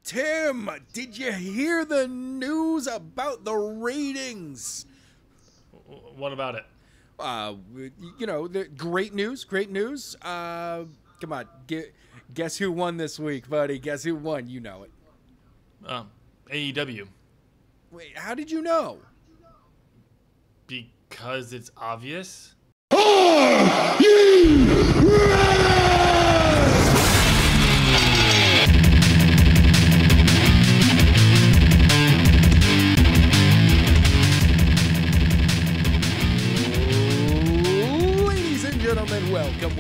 Tim, did you hear the news about the ratings? What about it? Great news. Come on, guess who won this week, buddy? Guess who won? You know it. AEW. Wait, how did you know? Because it's obvious. Ladies and gentlemen, welcome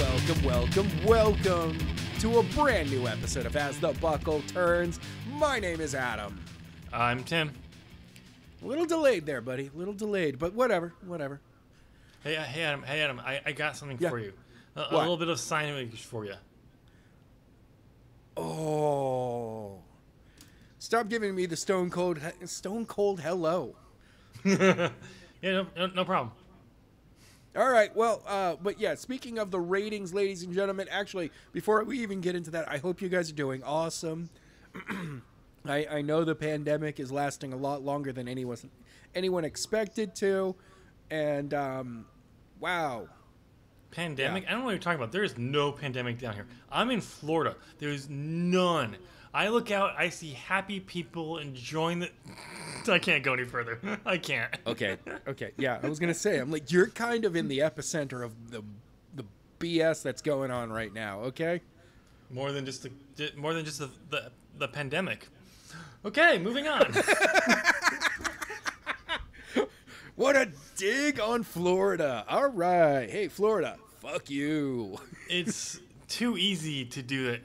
to a brand new episode of As the Buckle Turns. My name is Adam. I'm Tim. A little delayed there, buddy. A little delayed, but whatever. Hey, Adam. I got something for you. A little bit of sign language for you. Oh, stop giving me the stone cold hello. Yeah, no problem. All right, well, but yeah, speaking of the ratings, ladies and gentlemen, actually, before we even get into that, I hope you guys are doing awesome. I know the pandemic is lasting a lot longer than anyone expected to, and wow. Pandemic? Yeah. I don't know what you're talking about. There is no pandemic down here. I'm in Florida. There's none. I look out, I see happy people enjoying the... I can't go any further. I can't. Okay. Yeah, I was going to say, I'm like, you're kind of in the epicenter of the BS that's going on right now, okay? More than just the pandemic. Okay, moving on. What a dig on Florida. All right. Hey, Florida, fuck you. It's too easy to do it.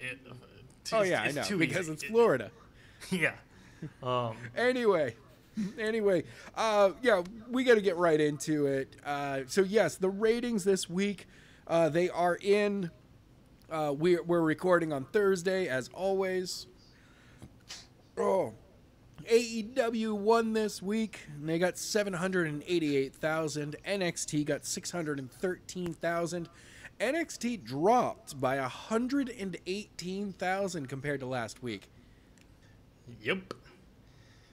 I know, because it's Florida. Yeah. Anyway, yeah, we got to get right into it. So yes, the ratings this week, they are in. We're recording on Thursday, as always. Oh, AEW won this week, and they got 788,000. NXT got 613,000. NXT dropped by 118,000 compared to last week. Yep.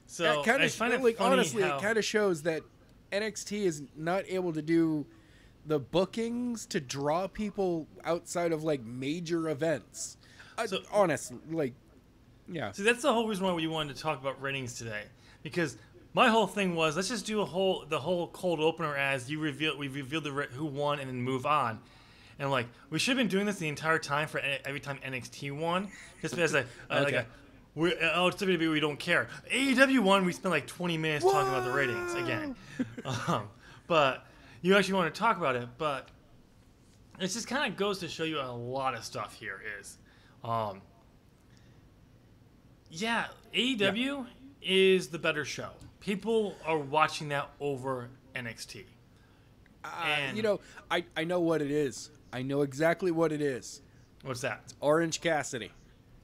So that kind of, find it like, funny honestly, how... it kind of shows that NXT is not able to do the bookings to draw people outside of like major events. Honestly, like, yeah. See, that's the whole reason why we wanted to talk about ratings today, because my whole thing was, let's just do the whole cold opener as we revealed who won and then move on. And like, we should have been doing this the entire time for every time NXT won, just as it's WWE, we don't care. AEW won, we spent like 20 minutes talking about the ratings again. But you actually want to talk about it, but it just kind of goes to show you a lot of stuff here is, AEW is the better show. People are watching that over NXT. I know what it is. I know exactly what it is. What's that? It's Orange Cassidy.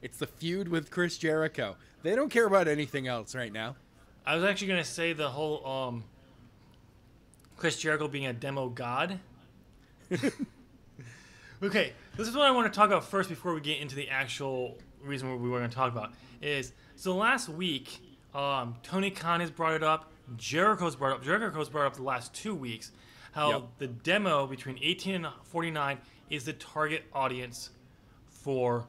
It's the feud with Chris Jericho. They don't care about anything else right now. I was actually going to say the whole Chris Jericho being a demo god. Okay, this is what I want to talk about first before we get into the actual reason we were going to talk about. So last week, Tony Khan has brought it up. Jericho's brought up the last 2 weeks. How the demo between 18 and 49 is the target audience for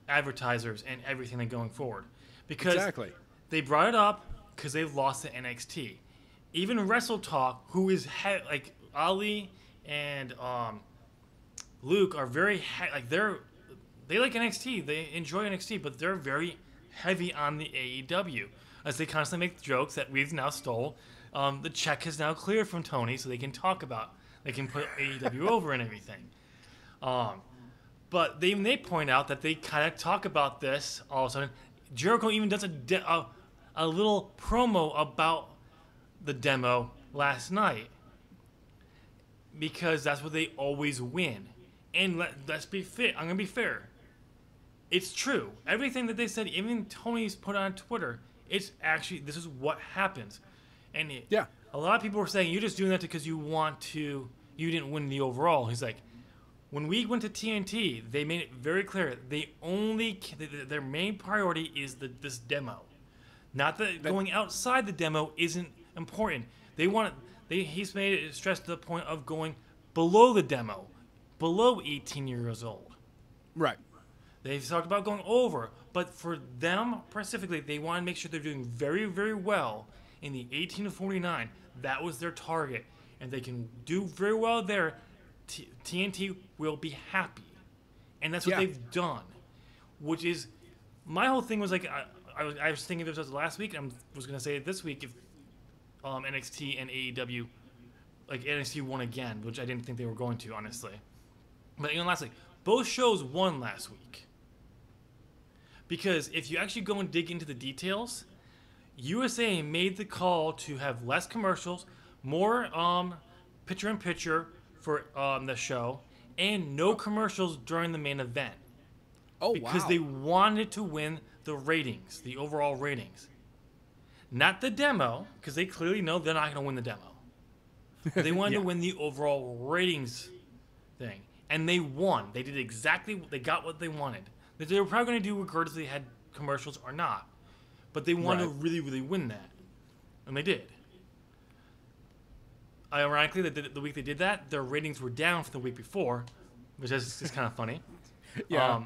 advertisers and everything that's going forward. Because they brought it up because they've lost to NXT. Even Wrestle Talk, who is like Ali and Luke are very they like NXT. They enjoy NXT, but they're very heavy on the AEW as they constantly make jokes that we've now stole. The check is now cleared from Tony, so they can put AEW over and everything. But they point out that they kind of talk about this all of a sudden. Jericho even does a little promo about the demo last night because that's what they always win. And let's be fair. I'm gonna be fair. It's true. Everything that they said, even Tony's put on Twitter, it's actually this is what happens. And a lot of people were saying you're just doing that because you didn't win the overall. He's like, When we went to TNT, they made it very clear their main priority is this demo. Not that going outside the demo isn't important. He's made it stress to the point of going below the demo, below 18 years old. Right. They've talked about going over, but for them specifically, they want to make sure they're doing very, very well in the 18 to 49. That was their target, and they can do very well there. TNT will be happy, and that's what they've done. Which is, my whole thing was like, I was thinking this was last week, and I was going to say it this week if NXT and AEW, like NXT won again, which I didn't think they were going to, honestly. But lastly, both shows won last week. Because if you actually go and dig into the details, USA made the call to have less commercials, more picture-in-picture for the show, and no commercials during the main event. Oh, because they wanted to win the ratings, the overall ratings. Not the demo, because they clearly know they're not going to win the demo. They wanted to win the overall ratings thing. And they won. They did they got what they wanted. They were probably going to do regardless if they had commercials or not. But they wanted to really, really win that. And they did. Ironically, the week they did that, their ratings were down from the week before, which is just kind of funny. Yeah.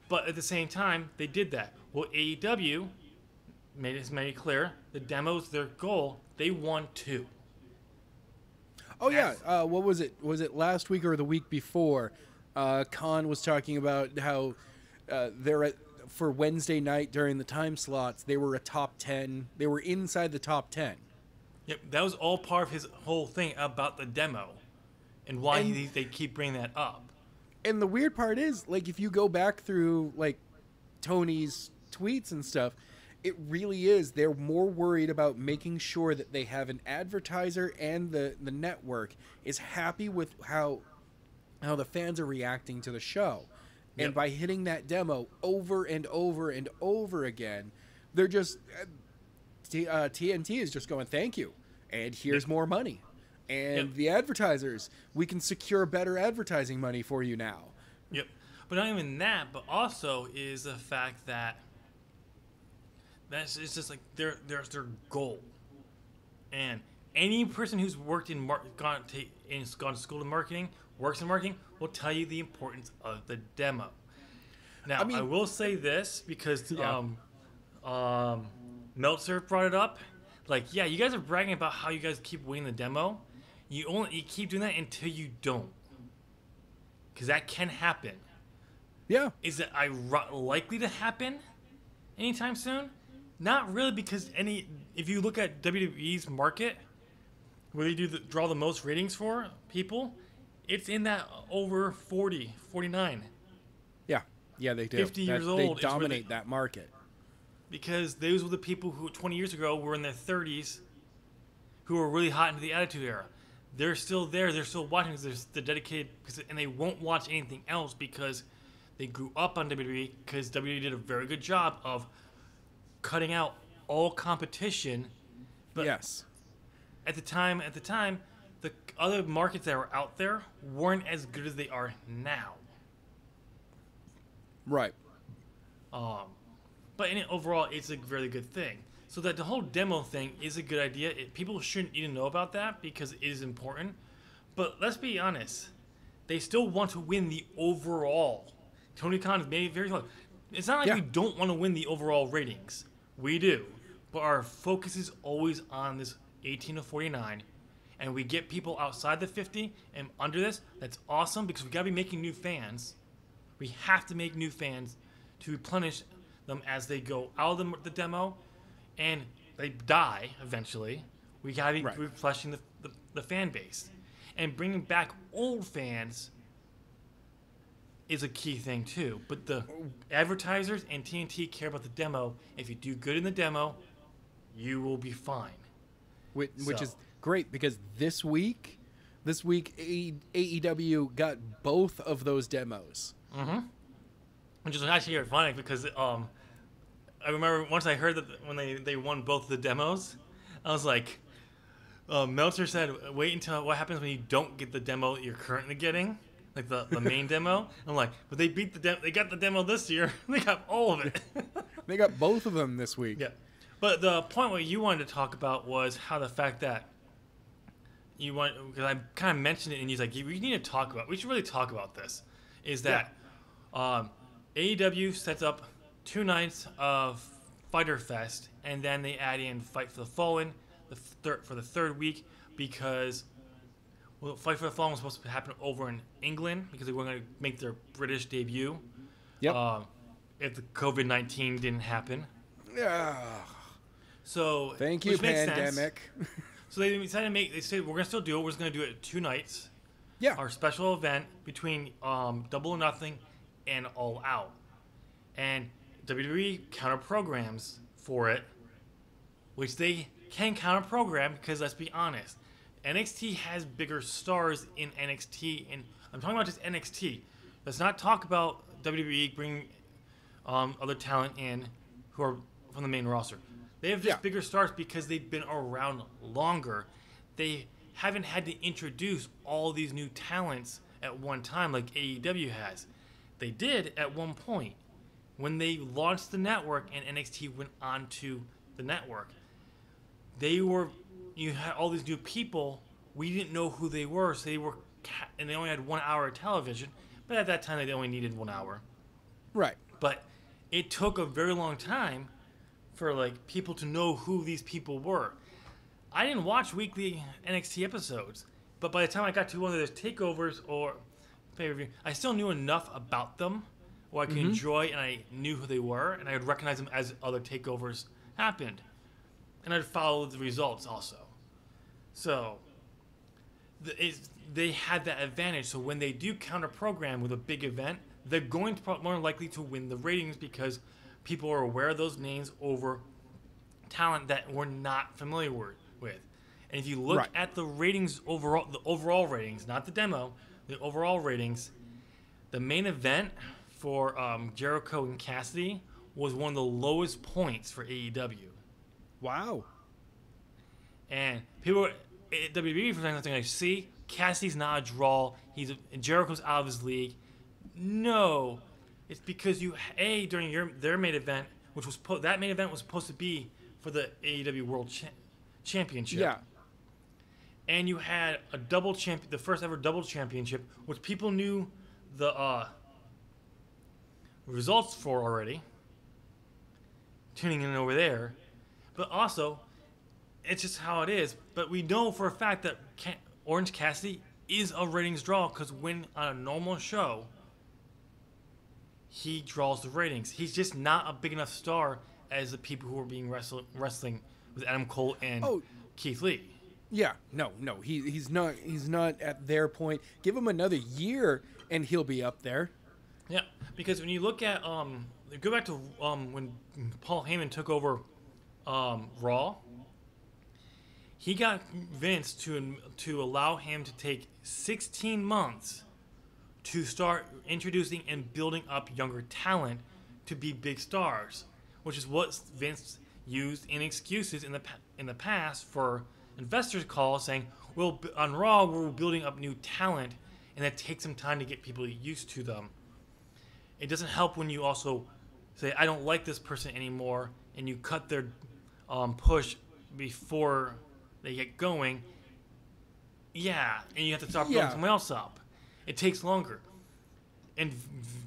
But at the same time, they did that. Well, AEW made it clear the demo's their goal. They won 2. Oh, yeah. What was it? Was it last week or the week before? Khan was talking about how for Wednesday night during the time slots, they were a top 10. They were inside the top 10. Yep, that was all part of his whole thing about the demo and why they keep bringing that up. And the weird part is, like, if you go back through, like, Tony's tweets and stuff, it really is. They're more worried about making sure that they have an advertiser and the network is happy with how the fans are reacting to the show. Yep. And by hitting that demo over and over and over again, they're just... TNT is just going, thank you, and here's more money. And the advertisers, we can secure better advertising money for you now. Yep. But not even that, but also is the fact that it's just like their goal. And any person who's worked in gone to school in marketing, works in marketing, will tell you the importance of the demo. Now, I will say this because Meltzer brought it up. Like, yeah, you guys are bragging about how you guys keep winning the demo. You keep doing that until you don't, because that can happen. Yeah. Is it likely to happen anytime soon? Not really, because if you look at WWE's market, where they draw the most ratings for people, it's in that over 40, 49. Yeah, they do. 50 years old. They dominate that market. Because those were the people who 20 years ago were in their 30s, who were really hot into the Attitude Era. They're still there. They're still watching because they're dedicated, and they won't watch anything else because they grew up on WWE, because WWE did a very good job of cutting out all competition. But yes. At the time, the other markets that were out there weren't as good as they are now. Right. But overall, it's a really good thing. So that the whole demo thing is a good idea. People shouldn't even know about that because it is important. But let's be honest. They still want to win the overall. Tony Khan has made it very clear. It's not like we don't want to win the overall ratings. We do. But our focus is always on this 18 to 49. And we get people outside the 50 and under this. That's awesome because we got to be making new fans. We have to make new fans to replenish them as they go out of the demo and they die eventually. We got to be replenishing the fan base. And bringing back old fans is a key thing too. But the advertisers and TNT care about the demo. If you do good in the demo, you will be fine. Which is great because this week AEW got both of those demos. Mm-hmm. Which is actually ironic because I remember once I heard that when they won both the demos, I was like, Meltzer said, wait until what happens when you don't get the demo that you're currently getting. like the main demo. I'm like, but they beat they got the demo this year. They got all of it. They got both of them this week. Yeah, but the point what you wanted to talk about was how the fact that because I kind of mentioned it and he's like, we need to talk about. We should really talk about this. Is that AEW sets up 2 nights of Fyter Fest, and then they add in Fight for the Fallen for the third week because Fight for the Fallen was supposed to happen over in England because they were going to make their British debut. Yep. If the COVID-19 didn't happen. Yeah. So thank you, pandemic. So they decided they said we're going to still do it. We're just going to do it 2 nights. Yeah. Our special event between Double or Nothing and All Out. And WWE counter programs for it, which they can counter program because let's be honest, NXT has bigger stars in NXT, and I'm talking about just NXT. Let's not talk about WWE bringing other talent in who are from the main roster. They have just bigger stars because they've been around longer. They haven't had to introduce all these new talents at one time like AEW has. They did at one point when they launched the network and NXT went onto the network. You had all these new people. We didn't know who they were, so and they only had 1 hour of television. But at that time, they only needed 1 hour. Right. But it took a very long time for like people to know who these people were. I didn't watch weekly NXT episodes, but by the time I got to one of those takeovers or pay-per-view, I still knew enough about them where I could enjoy, and I knew who they were, and I would recognize them as other takeovers happened. And I'd follow the results also. So they had that advantage. So when they do counter-program with a big event, they're going to more likely to win the ratings because people are aware of those names over talent that we're not familiar with. And if you look at the ratings overall, the overall ratings, not the demo, the overall ratings, the main event for Jericho and Cassidy was one of the lowest points for AEW. Wow. And people at WWE for something like, see, Cassidy's not a draw. Jericho's out of his league. No, it's because during their main event, which was that main event was supposed to be for the AEW World Championship. Yeah. And you had the first ever double championship, which people knew the results for already. Tuning in over there, but also, it's just how it is. But we know for a fact that Orange Cassidy is a ratings draw because when on a normal show, he draws the ratings. He's just not a big enough star as the people who are being wrestling with Adam Cole and Keith Lee. Yeah, no, he's not at their point. Give him another year and he'll be up there. Yeah, because when you look at go back to when Paul Heyman took over Raw, he got Vince to allow him to take 16 months to start introducing and building up younger talent to be big stars, which is what Vince used in excuses in the past for investors' calls saying, well, on Raw we're building up new talent, and that takes some time to get people used to them. It doesn't help when you also say, I don't like this person anymore, and you cut their push before they get going. Yeah, and you have to start building someone else up. It takes longer. And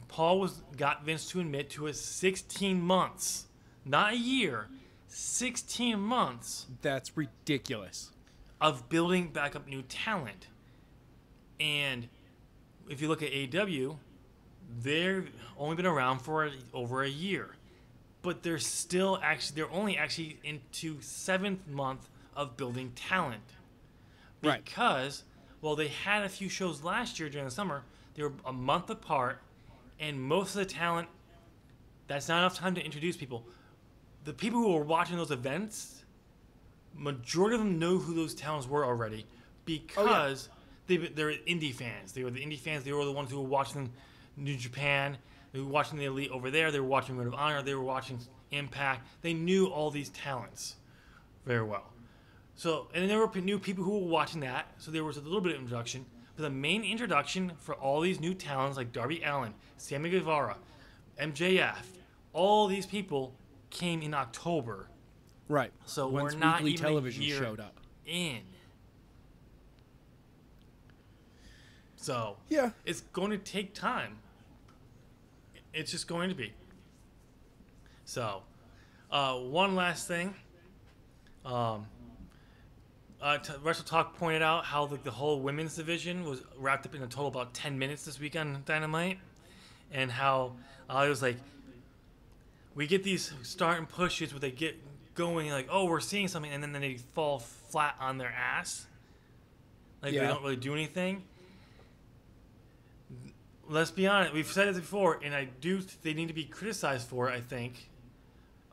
Paul got Vince to admit to a 16 months, not a year, 16 months. That's ridiculous. Of building back up new talent. And if you look at AEW, they've only been around for over a year. But they're only actually into 7th month of building talent. Because, well, they had a few shows last year during the summer. They were a month apart, and most of the talent, that's not enough time to introduce people. The people who were watching those events, majority of them know who those talents were already because they're indie fans. They were the indie fans. They were the ones who were watching New Japan. They were watching the Elite over there. They were watching Ring of Honor. They were watching Impact. They knew all these talents very well. So, and there were new people who were watching that, so there was a little bit of introduction. But the main introduction for all these new talents like Darby Allin, Sammy Guevara, MJF, all these people came in October. Right. So Once we're not weekly even television a year showed up. in. So Yeah. it's going to take time. It's just going to be. So, one last thing. Wrestle Talk pointed out how the whole women's division was wrapped up in a total of about 10 minutes this week on Dynamite, and how it was like we get these starting pushes where they get going like, oh, we're seeing something, and then they fall flat on their ass, like they don't really do anything. Let's be honest, we've said it before, and they need to be criticized for it, I think.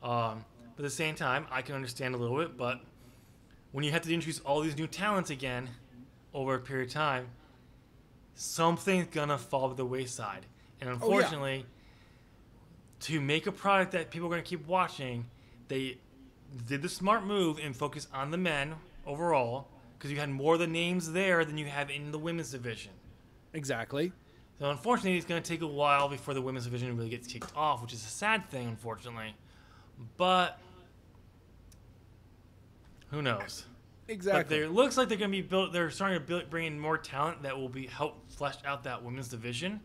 But at the same time, I can understand a little bit, but when you have to introduce all these new talents again over a period of time, something's gonna fall to the wayside. And unfortunately, to make a product that people are gonna keep watching, they did the smart move and focus on the men overall, because you had more of the names there than you have in the women's division. Exactly. So unfortunately, it's going to take a while before the women's division really gets kicked off, which is a sad thing, unfortunately. But who knows? Exactly. But it looks like they're going to be built. They're starting to bring in more talent that will help flesh out that women's division.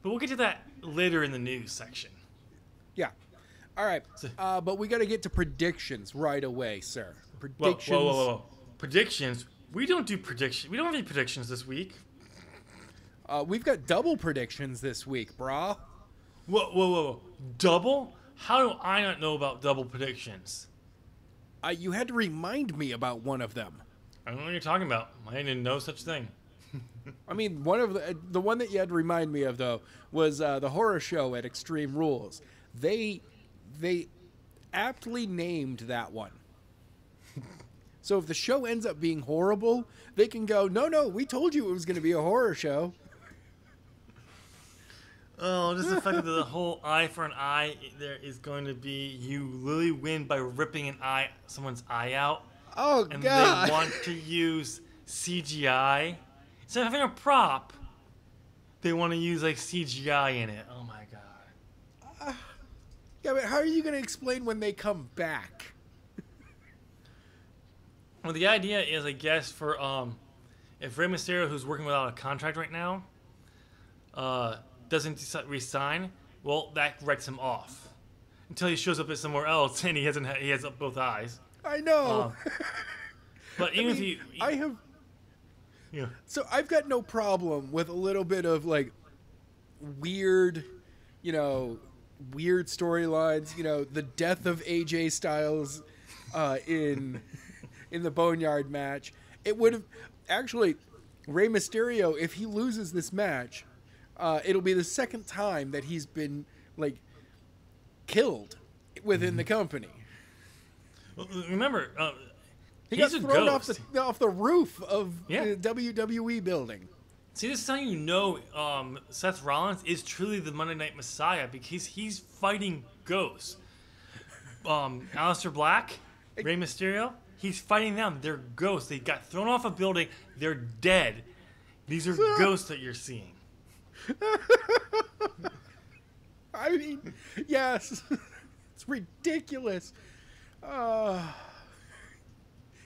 But we'll get to that later in the news section. Yeah. All right. But we got to get to predictions right away, sir. Predictions. Whoa. Predictions? We don't do predictions. We don't have any predictions this week. We've got double predictions this week, brah. Whoa. Double? How do I not know about double predictions? You had to remind me about one of them. I don't know what you're talking about. I didn't know such thing. I mean, one of the one that you had to remind me of, though, was the horror show at Extreme Rules. They aptly named that one. So if the show ends up being horrible, they can go, no, we told you it was going to be a horror show. Oh, just the fact that the whole eye for an eye there is going to be you literally win by ripping someone's eye out. Oh, and God. They want to use CGI. Instead of having a prop, they want to use like CGI in it. Oh, my God. Yeah, but how are you going to explain when they come back? Well, the idea is, I guess, for if Rey Mysterio, who's working without a contract right now, doesn't resign, well, that wrecks him off until he shows up at somewhere else and he has both eyes. I know. But even if he, yeah. So I've got no problem with a little bit of like weird storylines. The death of AJ Styles in the Boneyard match. It would have actually Rey Mysterio, if he loses this match, it'll be the second time that he's been like killed within the company. Well, remember, he got thrown off the roof of the WWE building. See, this is how you know Seth Rollins is truly the Monday Night Messiah, because he's fighting ghosts. Aleister Black, Rey Mysterio, he's fighting them. They're ghosts. They got thrown off a building. They're dead. These are ghosts that you're seeing. I mean, yes. It's ridiculous.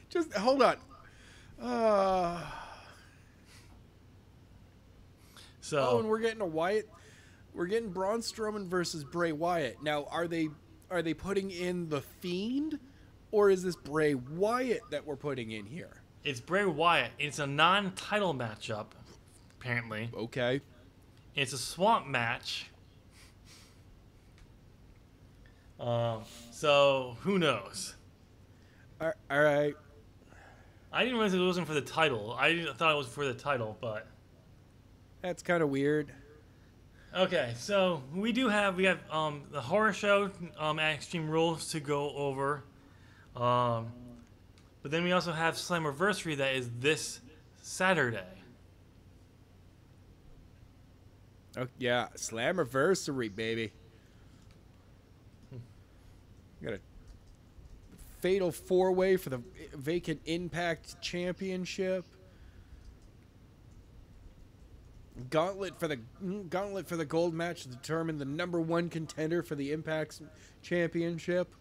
Just hold on. And we're getting we're getting Braun Strowman versus Bray Wyatt. Now, are they putting in the Fiend, or is this Bray Wyatt that we're putting in here? It's Bray Wyatt. It's a non-title matchup, apparently. Okay. It's a swamp match. So who knows? All right. I didn't realize it wasn't for the title. I thought it was for the title, but that's kind of weird. Okay, so we have the horror show at Extreme Rules to go over, but then we also have Slammiversary that is this Saturday. Oh yeah, Slammiversary, baby. Got a fatal 4-way for the vacant Impact Championship. Gauntlet for the gold match to determine the number one contender for the Impact Championship.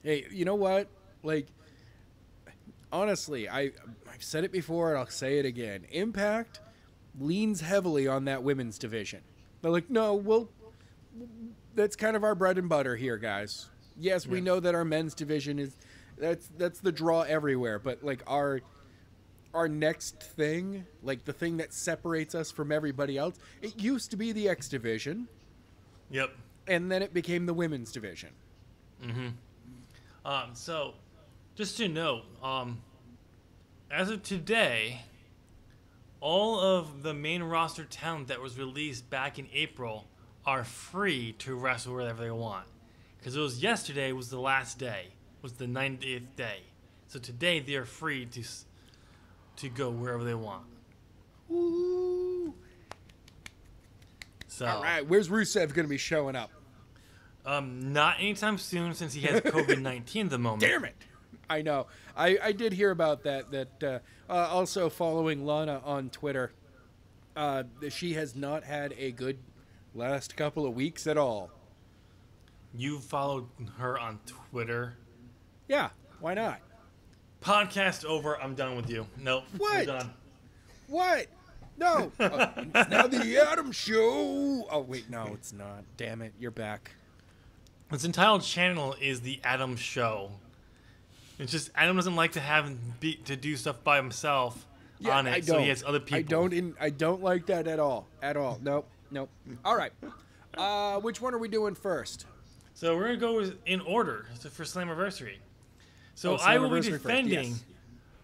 Hey, you know what? Like, honestly, I've said it before and I'll say it again. Impact leans heavily on that women's division. They're like, no, that's kind of our bread and butter here, guys. Yes, we know that our men's division is that's the draw everywhere, but like our next thing, like the thing that separates us from everybody else, it used to be the X division. Yep. And then it became the women's division. Mm-hmm. So, just to note, as of today, all of the main roster talent that was released back in April are free to wrestle wherever they want. Because it was yesterday was the last day, was the 90th day. So today they are free to go wherever they want. Woo! So, all right, where's Rusev going to be showing up? Not anytime soon, since he has COVID-19 at the moment. Damn it! I know. I did hear about that. Also following Lana on Twitter, she has not had a good last couple of weeks at all. You followed her on Twitter? Yeah, why not? Podcast over. I'm done with you. Nope. What? We're done. What? No. It's now the Adam Show. Oh, wait, no, it's not. Damn it, you're back. His entitled channel is the Adam Show. It's just Adam doesn't like to to do stuff by himself on it, so he has other people. I don't like that at all. At all. Nope. All right. Which one are we doing first? So we're gonna go in order for Slammiversary. So I will be defending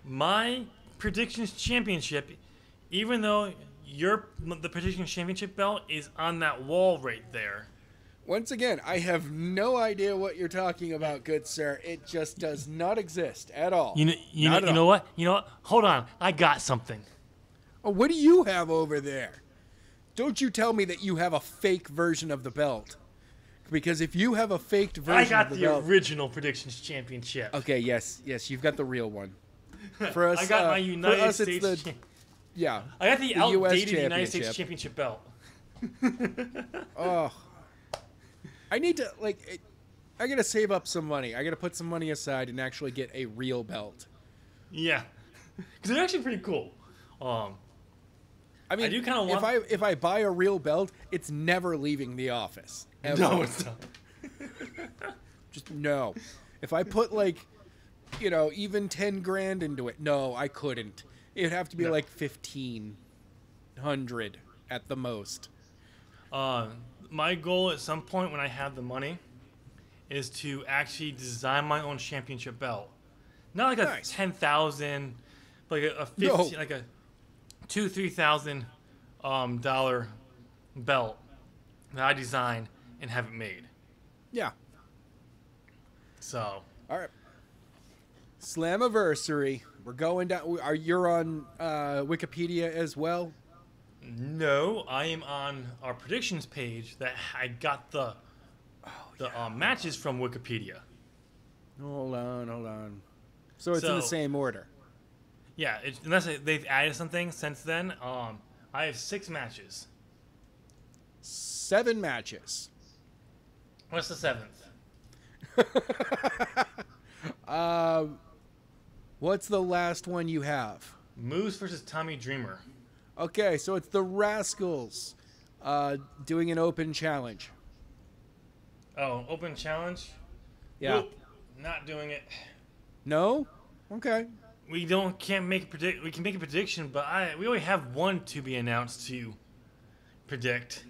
my predictions championship, even though the predictions championship belt is on that wall right there. Once again, I have no idea what you're talking about, good sir. It just does not exist at all. You know what? Hold on. I got something. Oh, what do you have over there? Don't you tell me that you have a fake version of the belt. Because if you have a faked version I got of the belt... original predictions championship. Okay, yes, you've got the real one. For us, I got my United States... Yeah. I got the outdated United States Championship belt. Oh. I need to, I got to save up some money. I got to put some money aside and actually get a real belt. Yeah. Because they're actually pretty cool. I mean, I do kind of want... if I buy a real belt, it's never leaving the office. Ever. No, it's not. Just no. If I put even 10 grand into it, no, I couldn't. It'd have to be like 1,500 at the most. My goal at some point when I have the money is to actually design my own championship belt. Not like a 10,000, but like a 15, like a $2,000-3,000 dollar belt that I design and have it made. Yeah. So. All right. Slammiversary. We're going down. You're on Wikipedia as well? No, I am on our predictions page that I got the matches from Wikipedia. Hold on. So it's in the same order. Yeah, unless they've added something since then. I have 6 matches. 7 matches. What's the 7th? What's the last one you have? Moose versus Tommy Dreamer. Okay, so it's the Rascals doing an open challenge. Oh, open challenge? Yeah. Nope, not doing it. No? Okay. We can't make we can make a prediction, but we only have one to be announced to predict.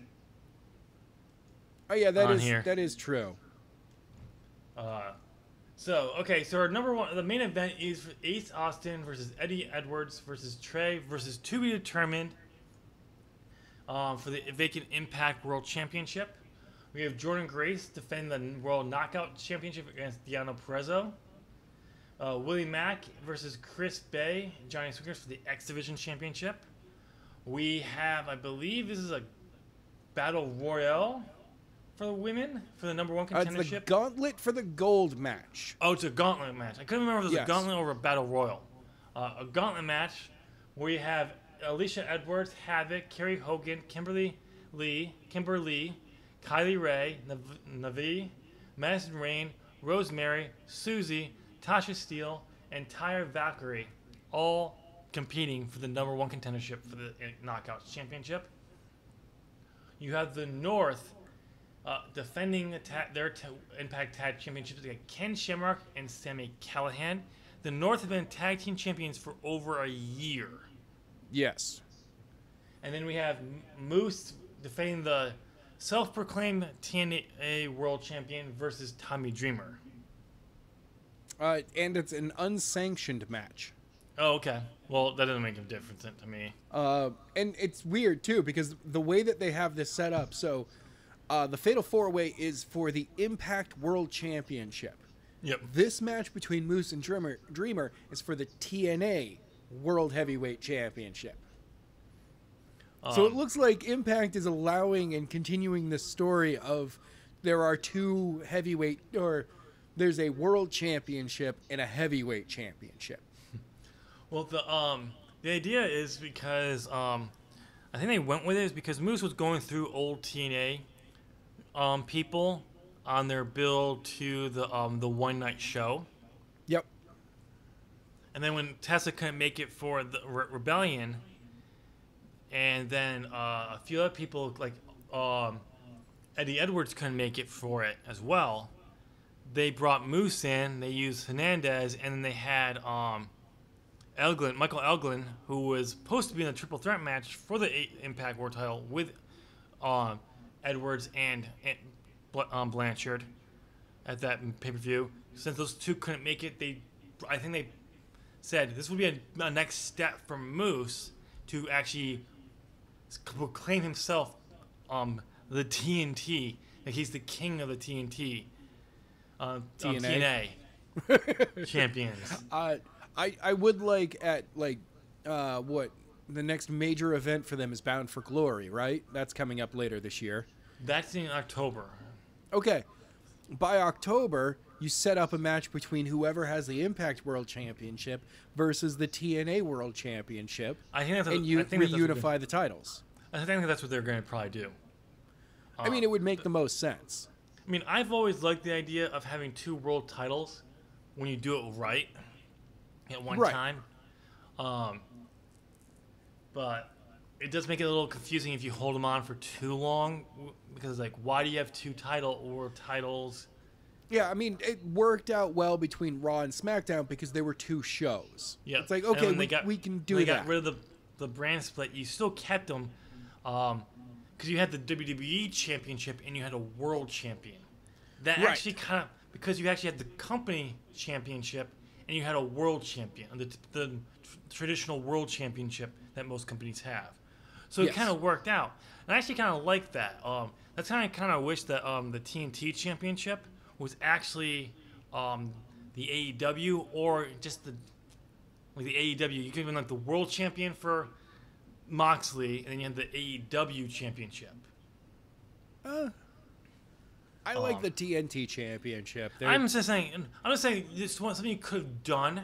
Oh yeah, that is true. So our number one, the main event is Ace Austin versus Eddie Edwards versus Trey versus to be determined for the vacant Impact World Championship. We have Jordan Grace defend the World Knockout Championship against Deonna Purrazzo. Willie Mack versus Chris Bay, Johnny Swingers for the X Division Championship. We have, I believe, this is a battle royale for the women for the number one contendership. It's the gauntlet for the gold match. Oh, it's a gauntlet match. I couldn't remember if it was a gauntlet or a battle royal. A gauntlet match where you have Alicia Edwards, Havoc, Carrie Hogan, Kimber Lee, Kylie Ray, Navi, Madison Rain, Rosemary, Susie, Tasha Steele, and Tyra Valkyrie, all competing for the #1 contendership for the Knockouts Championship. You have the North defending their Impact Tag Championships against Ken Shamrock and Sami Callihan. The North have been tag team champions for over a year. Yes. And then we have Moose defending the self-proclaimed TNA World Champion versus Tommy Dreamer. And it's an unsanctioned match. Oh, okay. Well, that doesn't make a difference to me. And it's weird, too, because the way that they have this set up, so the Fatal 4-Way is for the Impact World Championship. Yep. This match between Moose and Dreamer is for the TNA World Heavyweight Championship. So it looks like Impact is allowing and continuing the story of there are two heavyweight, or there's a World Championship and a Heavyweight Championship. Well, the idea is because I think they went with it is because Moose was going through old TNA people on their build to the one night show. Yep. And then when Tessa couldn't make it for the Rebellion, and then a few other people like Eddie Edwards couldn't make it for it as well, they brought Moose in. They used Hernandez, and then they had Michael Elgin, who was supposed to be in a triple threat match for the Impact World title with Edwards and Blanchard at that pay-per-view. Since those two couldn't make it, I think they said this would be a next step for Moose to actually proclaim himself the TNT, like he's the king of the TNT. TNA champions. I would like at what the next major event for them is Bound for Glory, right? That's coming up later this year. That's in October. Okay. By October, you set up a match between whoever has the Impact World Championship versus the TNA World Championship. I think that's and you reunify the titles. I think that's what they're going to probably do. I mean, it would make the most sense. I mean, I've always liked the idea of having two world titles when you do it right at one time. But it does make it a little confusing if you hold them on for too long, because like, why do you have two titles? Yeah, I mean, it worked out well between Raw and SmackDown because there were two shows. Yeah, it's like, okay, we can do that. They got rid of the brand split. You still kept them because you had the WWE Championship and you had a World Champion. That actually kind of, because you actually had the company championship and you had a World Champion, the traditional World Championship that most companies have. So it kind of worked out. And I actually kind of like that. That's kind of wish that the TNT Championship was actually the AEW or just the AEW. You could even like the World Champion for Moxley, and then you had the AEW Championship. I like the TNT Championship. I'm just saying this was something you could have done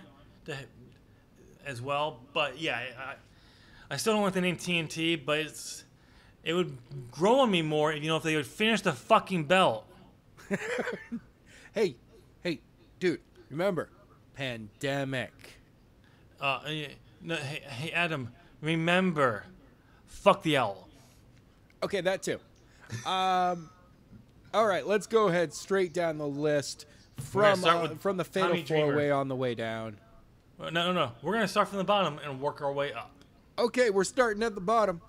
as well. But yeah, I still don't want the name TNT, but it would grow on me more, if they would finish the fucking belt. Hey, dude, remember, pandemic. Hey, Adam, remember, fuck the owl. Okay, that too. All right, let's go ahead straight down the list from the Fatal 4-Way on the way down. No. We're going to start from the bottom and work our way up. Okay, we're starting at the bottom.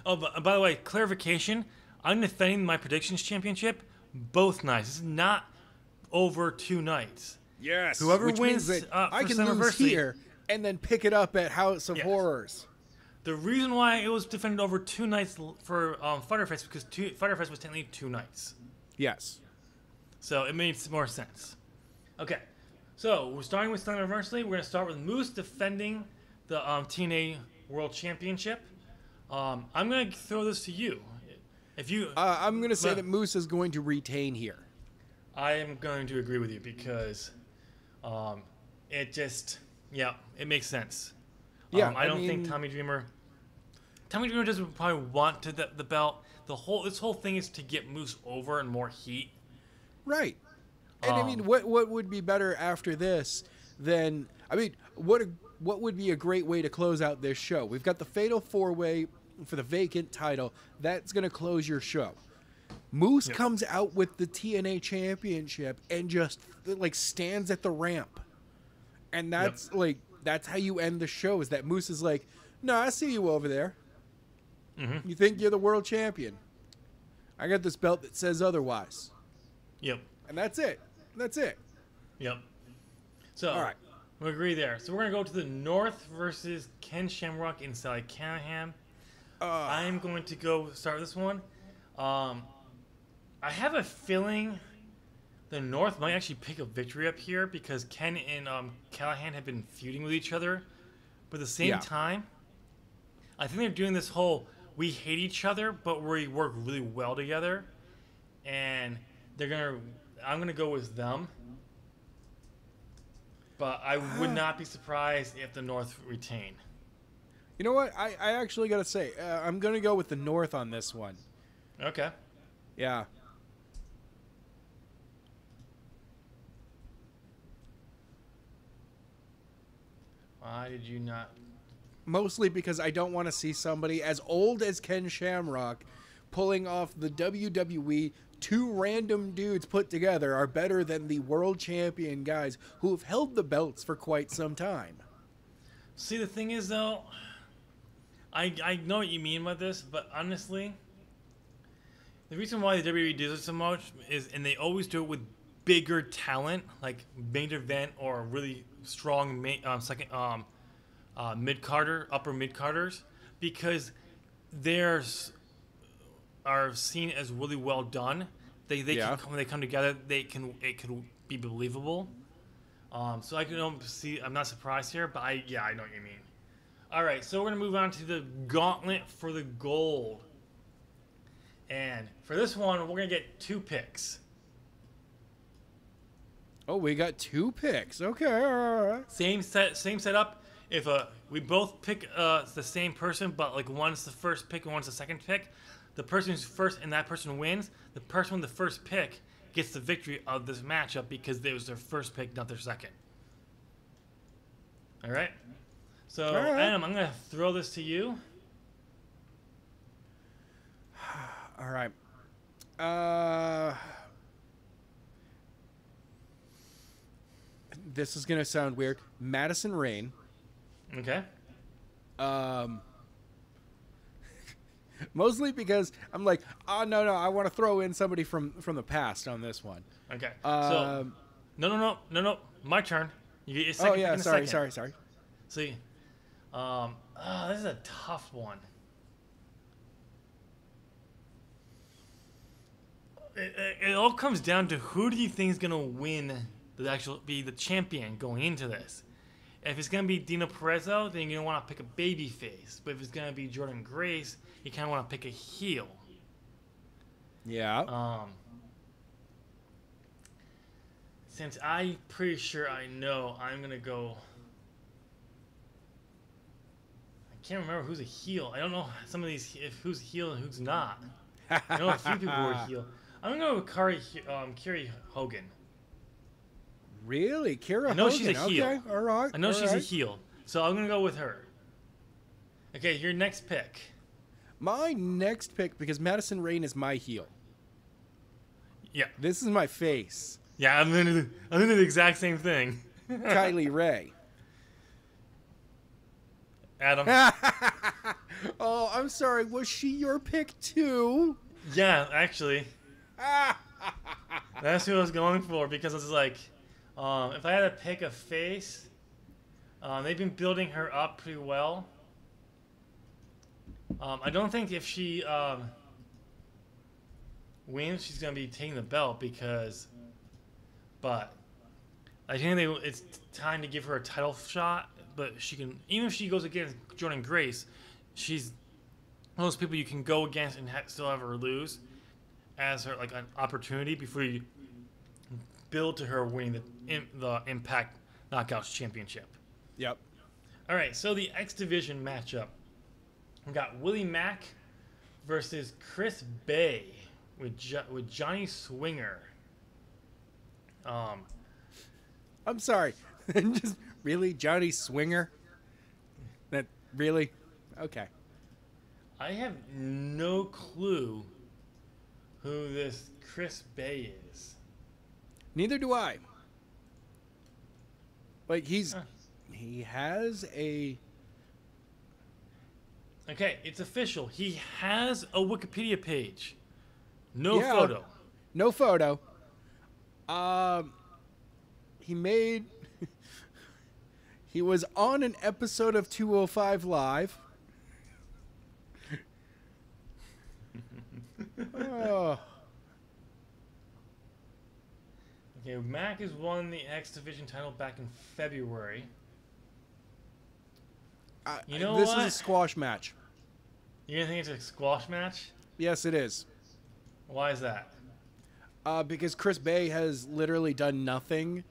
Oh, by the way, clarification. I'm defending my predictions championship both nights. This is not over 2 nights. Yes. Whoever which wins means that I can lose Slammiversary here and then pick it up at House of Horrors. The reason why it was defended over 2 nights for Fyter Fest because Fyter Fest was technically 2 nights. Yes. So it made more sense. Okay. So we're starting with Slammiversary. We're going to start with Moose defending the TNA World Championship. I'm going to throw this to you. If you, I'm going to say that Moose is going to retain here. I am going to agree with you because it just, it makes sense. Yeah, I don't think Tommy Dreamer Tommy Dreamer doesn't probably want to the belt. This whole thing is to get Moose over and more heat. Right. And I mean, what would be better after this than, I mean, what would be a great way to close out this show? We've got the Fatal 4-Way for the vacant title. That's going to close your show. Moose comes out with the TNA Championship and just like stands at the ramp. And that's that's how you end the show, is that Moose is like, "No, I see you over there. Mm-hmm. You think you're the world champion? I got this belt that says otherwise." Yep. And that's it. That's it. Yep. So, all right. We agree there. So we're going to go to the North versus Ken Shamrock and Sally Callahan. I'm going to go start this one. I have a feeling the North might actually pick a victory up here because Ken and Callahan have been feuding with each other. But at the same time, I think they're doing this whole, we hate each other, but we work really well together. And I'm going to go with them. But I would not be surprised if the North retain. You know what? I actually got to say, I'm going to go with the North on this one. Okay. Yeah. Why did you not? Mostly because I don't want to see somebody as old as Ken Shamrock pulling off the WWE. Two random dudes put together are better than the world champion guys who have held the belts for quite some time. See, the thing is, though, I know what you mean by this, but honestly, the reason why the WWE does it so much is, and they always do it with bigger talent, like main event or really strong mid-carder, upper mid-carders, because are seen as really well done. They when they come together, it can be believable. So I'm not surprised here, but I know what you mean. All right, so we're gonna move on to the gauntlet for the gold, and for this one, we're gonna get 2 picks. Oh, we got 2 picks. Okay, all right. Same setup. If we both pick the same person, but like one's the first pick and one's the second pick, the person who's first and that person wins. The person with the first pick gets the victory of this matchup because it was their first pick, not their second. All right. So, all right. Adam, I'm gonna throw this to you. All right. This is gonna sound weird. Madison Rayne. Okay. Mostly because I'm like, oh no, I want to throw in somebody from the past on this one. Okay. So, no. My turn. You get your second. Oh yeah, sorry. See, this is a tough one. It all comes down to who do you think is gonna win be the champion going into this. If it's gonna be Dino Perezzo, then you're gonna want to pick a baby face. But if it's gonna be Jordan Grace, you kind of want to pick a heel. Yeah. Since I'm pretty sure I know, I'm gonna go. I can't remember who's a heel. I don't know some of these who's heel and who's not. I know a few people who are heel. I'm gonna go with Kerry Hogan. Really? Kira Hogan? I know she's a heel. Okay, all right. I know she's a heel. So I'm going to go with her. Okay, your next pick. My next pick, because Madison Rayne is my heel. Yeah. This is my face. Yeah, I'm going to do the exact same thing. Kylie Ray. Adam. Oh, I'm sorry. Was she your pick too? Yeah, actually. That's who I was going for because it's like, if I had to pick a face, they've been building her up pretty well. I don't think if she wins, she's going to be taking the belt but I think it's time to give her a title shot. But she can, even if she goes against Jordan Grace, she's one of those people you can go against and still have her lose as her like an opportunity before you build to her winning the Impact Knockouts Championship. Yep. All right, so the X Division matchup. We got Willie Mack versus Chris Bay with Johnny Swinger. I'm sorry. Just really, Johnny Swinger? That really? Okay. I have no clue who this Chris Bay is. Neither do I. Like he has a. Okay, it's official. He has a Wikipedia page. No photo. No photo. He made. He was on an episode of 205 Live. Oh. Okay, Mack has won the X Division title back in February. You know this what? is a squash match. You gonna think it's a squash match? Yes, it is. Why is that? Because Chris Bay has literally done nothing,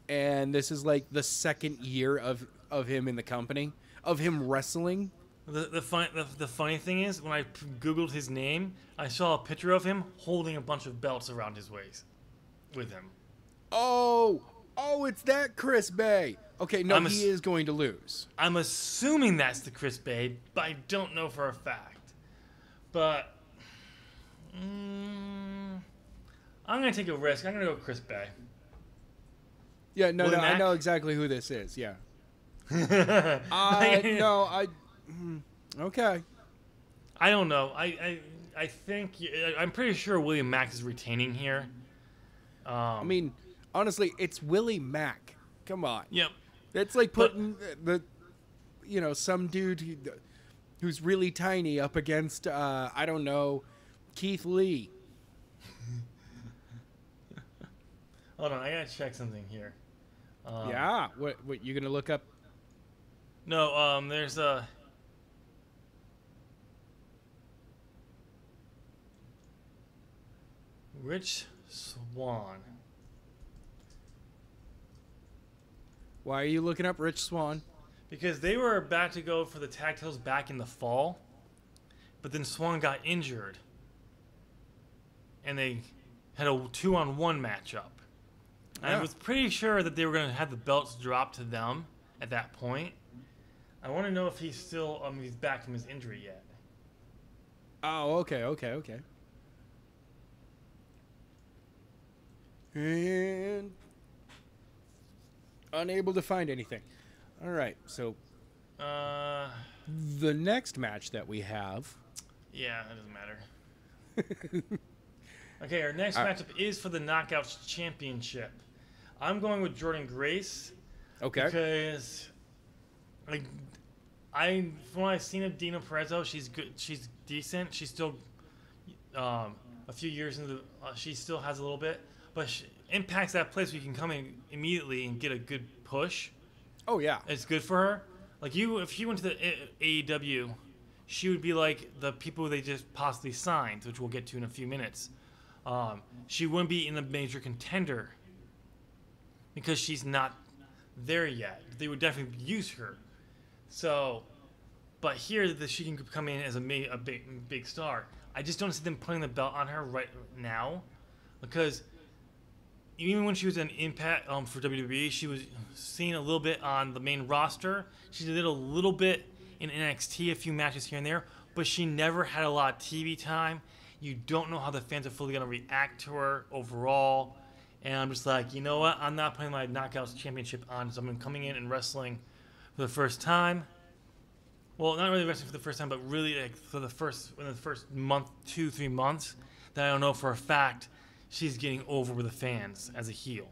and this is like the second year of him in the company, of him wrestling. The funny thing is, when I Googled his name, I saw a picture of him holding a bunch of belts around his waist with him. Oh, it's that Chris Bay. Okay, no, he is going to lose. I'm assuming that's the Chris Bay, but I don't know for a fact. But I'm going to take a risk. I'm going to go Chris Bay. Yeah, no, I know exactly who this is. Yeah. Okay. I don't know. I think I'm pretty sure William Mack is retaining here. I mean, honestly, it's Willie Mack. Come on. Yep. It's like putting some dude who's really tiny up against I don't know, Keith Lee. Hold on, I gotta check something here. Yeah. What you gonna look up? No. There's a. Rich Swann. Why are you looking up Rich Swann? Because they were about to go for the tag titles back in the fall, but then Swann got injured, and they had a 2-on-1 matchup. Yeah. I was pretty sure that they were going to have the belts drop to them at that point. I want to know if he's still he's back from his injury yet. Oh, okay. And unable to find anything. All right, so the next match that we have. Yeah, it doesn't matter. Okay, our next matchup is for the Knockouts Championship. I'm going with Jordan Grace. Okay. Because from what I've seen of Dina Perezzo, she's good. She's decent. She's still a few years into she still has a little bit, but she impacts that place where you can come in immediately and get a good push. Oh yeah, it's good for her. Like if she went to the AEW, she would be like the people they just possibly signed, which we'll get to in a few minutes. She wouldn't be in the major contender because she's not there yet. They would definitely use her. So, but here she can come in as a big star. I just don't see them putting the belt on her right now, because even when she was an Impact for WWE, she was seen a little bit on the main roster. She did a little bit in NXT, a few matches here and there, but she never had a lot of TV time. You don't know how the fans are fully going to react to her overall. And I'm just like, you know what? I'm not putting my Knockouts Championship on, so I'm coming in and wrestling for the first time. Well, not really wrestling for the first time, but really like in the first month, 2-3 months, that I don't know for a fact she's getting over with the fans as a heel.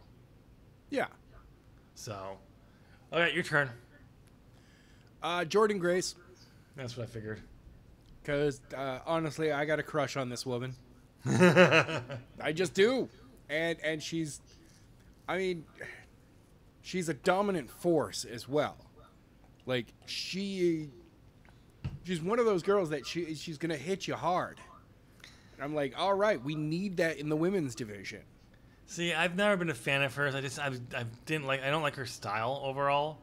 Yeah. So, all right, your turn. Jordan Grace. That's what I figured. Because honestly, I got a crush on this woman. I just do. And she's, I mean, she's a dominant force as well. Like, she's one of those girls that she's going to hit you hard. And I'm like, all right, we need that in the women's division. See, I've never been a fan of hers. I don't like her style overall.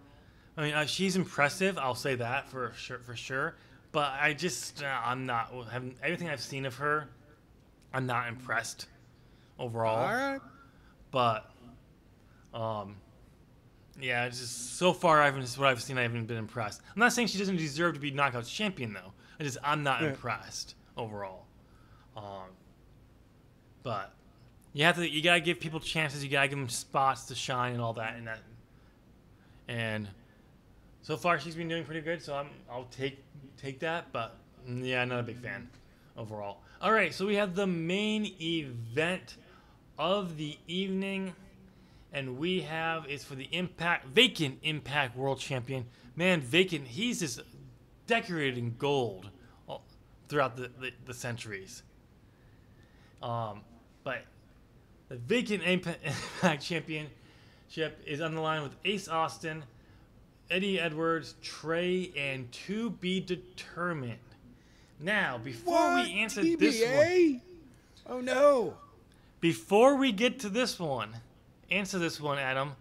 I mean, she's impressive. I'll say that for sure. But But I just, I'm not, everything I've seen of her, I'm not impressed overall. All right. But, yeah, it's just, so far, what I've seen, I haven't been impressed. I'm not saying she doesn't deserve to be Knockouts champion, though. I'm not impressed overall. But you gotta give people chances. You gotta give them spots to shine and all that. And so far, she's been doing pretty good. So I'll take that. But yeah, not a big fan overall. All right, so we have the main event of the evening, and it's for the vacant Impact World Champion. Man, vacant. He's just decorated in gold throughout the centuries. But the vacant Impact Championship is on the line with Ace Austin, Eddie Edwards, Trey, and To Be Determined. Now, before we answer this one... Oh, no. Before we get to this one, Adam,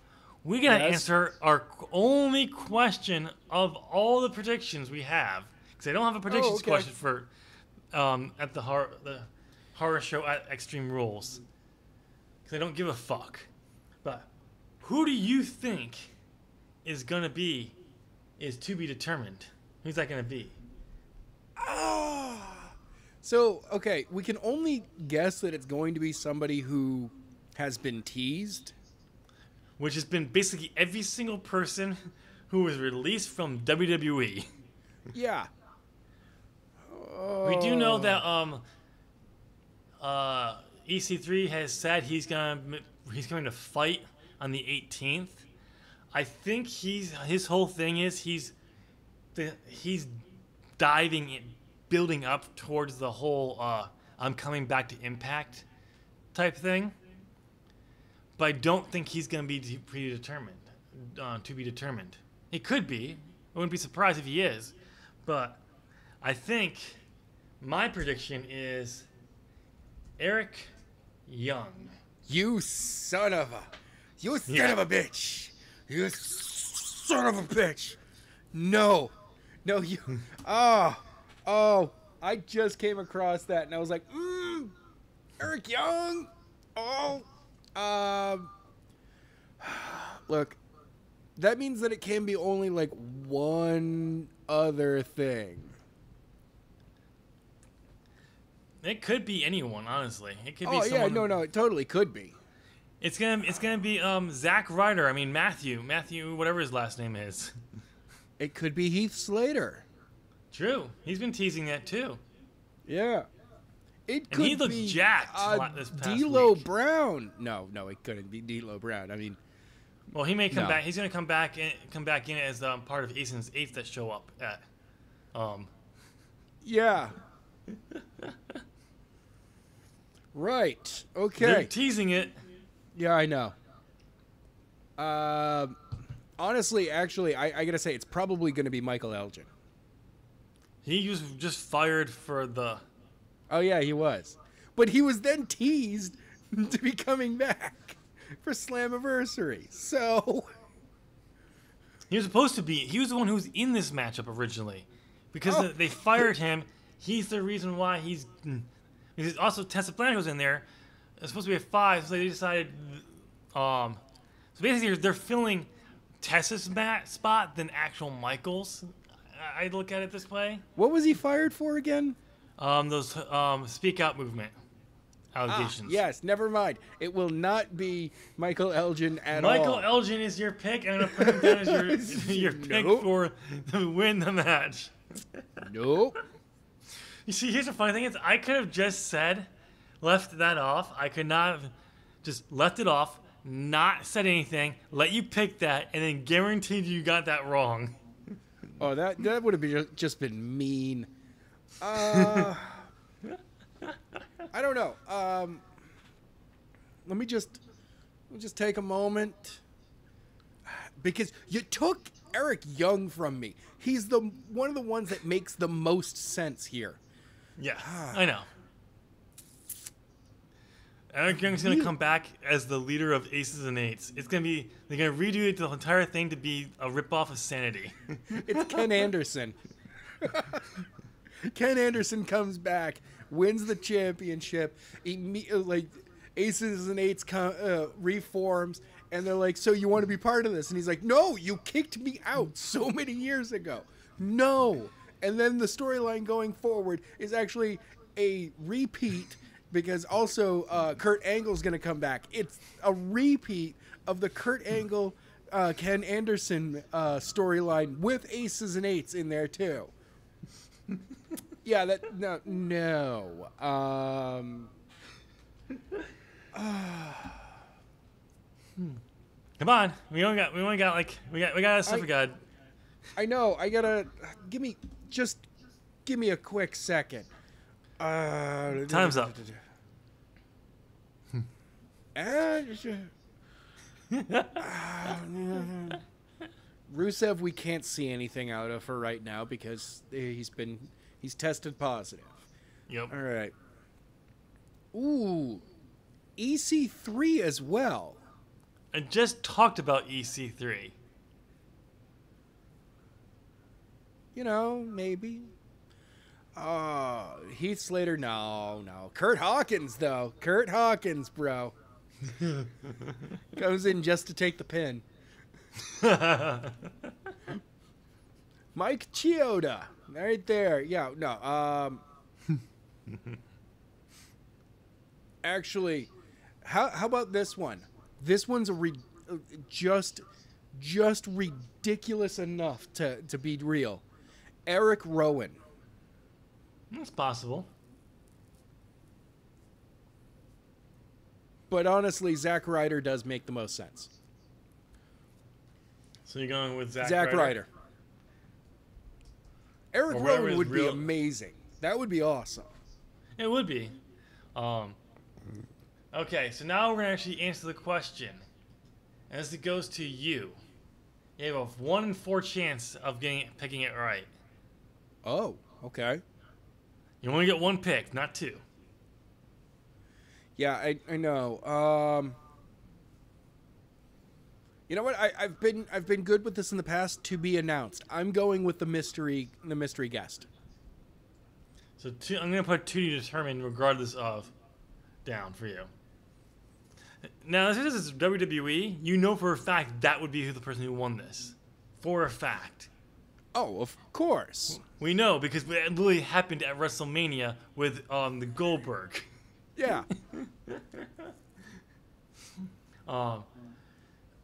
we got to answer our only question of all the predictions we have. Because I don't have a predictions question for at the horror show at Extreme Rules. Because I don't give a fuck. But who do you think is To Be Determined? Who's that going to be? So, okay, we can only guess that it's going to be somebody who has been teased. Which has been basically every single person who was released from WWE. Yeah. We do know that EC3 has said he's going to fight on the 18th. I think his whole thing is he's diving in, building up towards the whole I'm coming back to Impact type thing. But I don't think he's going to be predetermined, to be determined. It could be. I wouldn't be surprised if he is. But I think my prediction is Eric Young. You son of a bitch. You son of a bitch. No, you. Oh, I just came across that and I was like, Eric Young. Look, that means that it can be only like one other thing. It could be anyone, honestly. It could be someone. Oh yeah, no, it totally could be. It's gonna be Zack Ryder. I mean Matthew, whatever his last name is. It could be Heath Slater. True, he's been teasing that too. Yeah. It could and he looked be jacked this past D'Lo week. Brown. No, it couldn't be D'Lo Brown. I mean, well, he may come back. He's gonna come back in as part of Asen's 8th that show up at. Yeah. Right. Okay. They're teasing it. Yeah, I know. Honestly, actually, I gotta say it's probably gonna be Michael Elgin. He was just fired for the. Oh yeah, he was, but he was then teased to be coming back for Slammiversary. So he was supposed to be. He was the one who was in this matchup originally, because they fired him. He's the reason why he's. Because also Tessa Blanchard was in there. It's supposed to be a 5, so they decided. So basically, they're filling Tessa's spot than actual Michael's. I look at it this way. What was he fired for again? Those speak out movement allegations. Yes, never mind. It will not be Michael Elgin at all. Michael Elgin is your pick. I'm gonna put him down as your pick for to win the match. Nope. You see, here's the funny thing is I could have just left that off. I could not have just left it off, not said anything, let you pick that, and then guaranteed you got that wrong. Oh, that would have just been mean. I don't know. Let me just take a moment, because you took Eric Young from me. He's one of the ones that makes the most sense here. Yeah, I know. Eric Young's gonna come back as the leader of Aces and Eights. They're gonna redo the entire thing to be a ripoff of Sanity. It's Ken Anderson. Ken Anderson comes back, wins the championship. Like Aces and Eights reforms, and they're like, "So you want to be part of this?" And he's like, "No, you kicked me out so many years ago. No." And then the storyline going forward is actually a repeat because also Kurt Angle's going to come back. It's a repeat of the Kurt Angle, Ken Anderson storyline with Aces and Eights in there too. Yeah, that no. Come on, we only got like we got stuff we got. I know. I gotta give me a quick second. Time's up. Rusev, we can't see anything out of for right now because he's tested positive. Yep. All right. Ooh, EC3 as well. I just talked about EC3. You know, maybe. Heath Slater, no. Kurt Hawkins, though. Kurt Hawkins, bro. Comes in just to take the pin. Mike Chioda, right there. Yeah, no. Actually, how about this one? This one's just ridiculous enough to be real. Eric Rowan. That's possible. But honestly, Zack Ryder does make the most sense. So you're going with Zack Ryder. Eric Rowan would be amazing. That would be awesome. It would be. Okay, so now we're going to actually answer the question. As it goes to you. You have a 1 in 4 chance of picking it right. Oh, okay. You only get 1 pick, not 2. Yeah, I know. You know what? I've been good with this in the past. To be announced. I'm going with the mystery guest. So I'm going to put 2 to determine, regardless of down for you. Now, this is WWE. You know for a fact that would be the person who won this. For a fact. Oh, of course. We know because it literally happened at WrestleMania with the Goldberg. Yeah.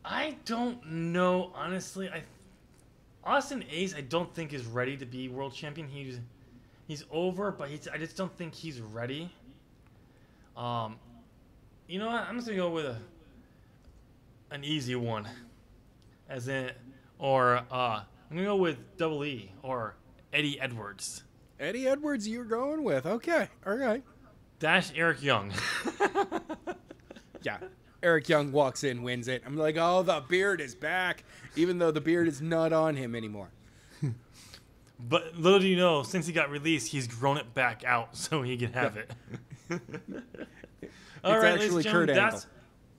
I don't know, honestly. Austin Ace, I don't think is ready to be world champion. He's over, but I just don't think he's ready. You know what? I'm just gonna go with an easy one, I'm gonna go with Double E or Eddie Edwards. Eddie Edwards, you're going with? Okay, all right. Dash Eric Young. Yeah. Eric Young walks in, wins it. I'm like, oh, the beard is back, even though the beard is not on him anymore. But little do you know, since he got released, he's grown it back out so he can have it. All right, ladies and gentlemen, that's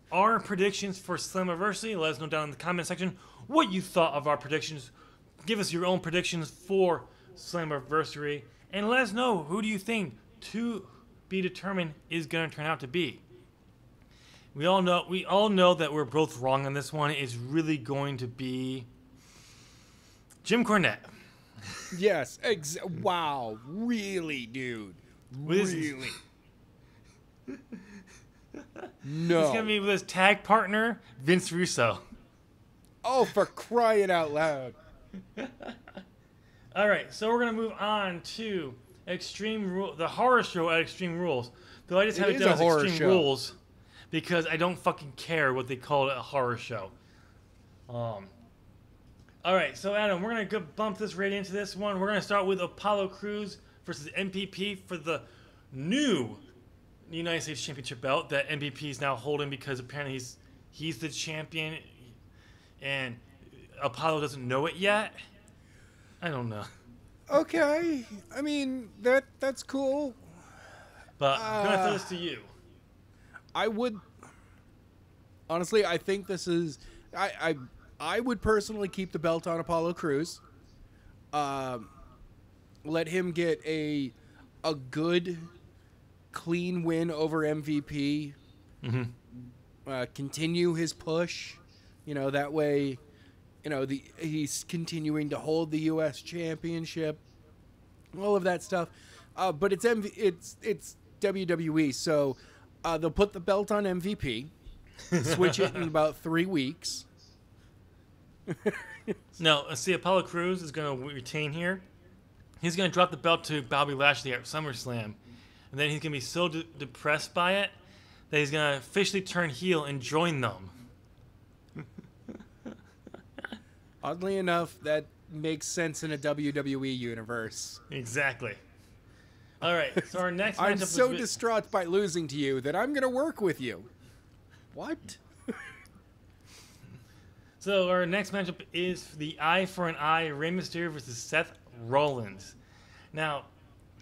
our predictions for Slammiversary. Let us know down in the comment section what you thought of our predictions. Give us your own predictions for Slammiversary, and let us know who do you think to be determined is going to turn out to be. We all know that we're both wrong on this one. It's really going to be Jim Cornette. Yes. Wow. Really, dude. Really. No. He's going to be with his tag partner, Vince Russo. Oh, for crying out loud. All right, so we're going to move on to the horror show at Extreme Rules. Though I just have it down as Extreme Rules because I don't fucking care what they call it, a horror show. All right, so Adam, we're going to bump this right into this one. We're going to start with Apollo Crews versus MPP for the new United States Championship belt that MPP is now holding because apparently he's the champion and Apollo doesn't know it yet. I don't know. Okay, I mean that's cool. But I'm gonna throw this to you. I would honestly. I think this is. I would personally keep the belt on Apollo Crews. let him get a good, clean win over MVP. Continue his push. That way, he's continuing to hold the U.S. championship. All of that stuff. But it's WWE, so they'll put the belt on MVP, switch it in about 3 weeks. No, see, Apollo Crews is going to retain here. He's going to drop the belt to Bobby Lashley at SummerSlam. And then he's going to be so depressed by it that he's going to officially turn heel and join them. Oddly enough, that makes sense in a WWE universe. Exactly. All right, so our next matchup I'm so distraught by losing to you that I'm going to work with you. What? So our next matchup is the Eye for an Eye, Rey Mysterio versus Seth Rollins. Now,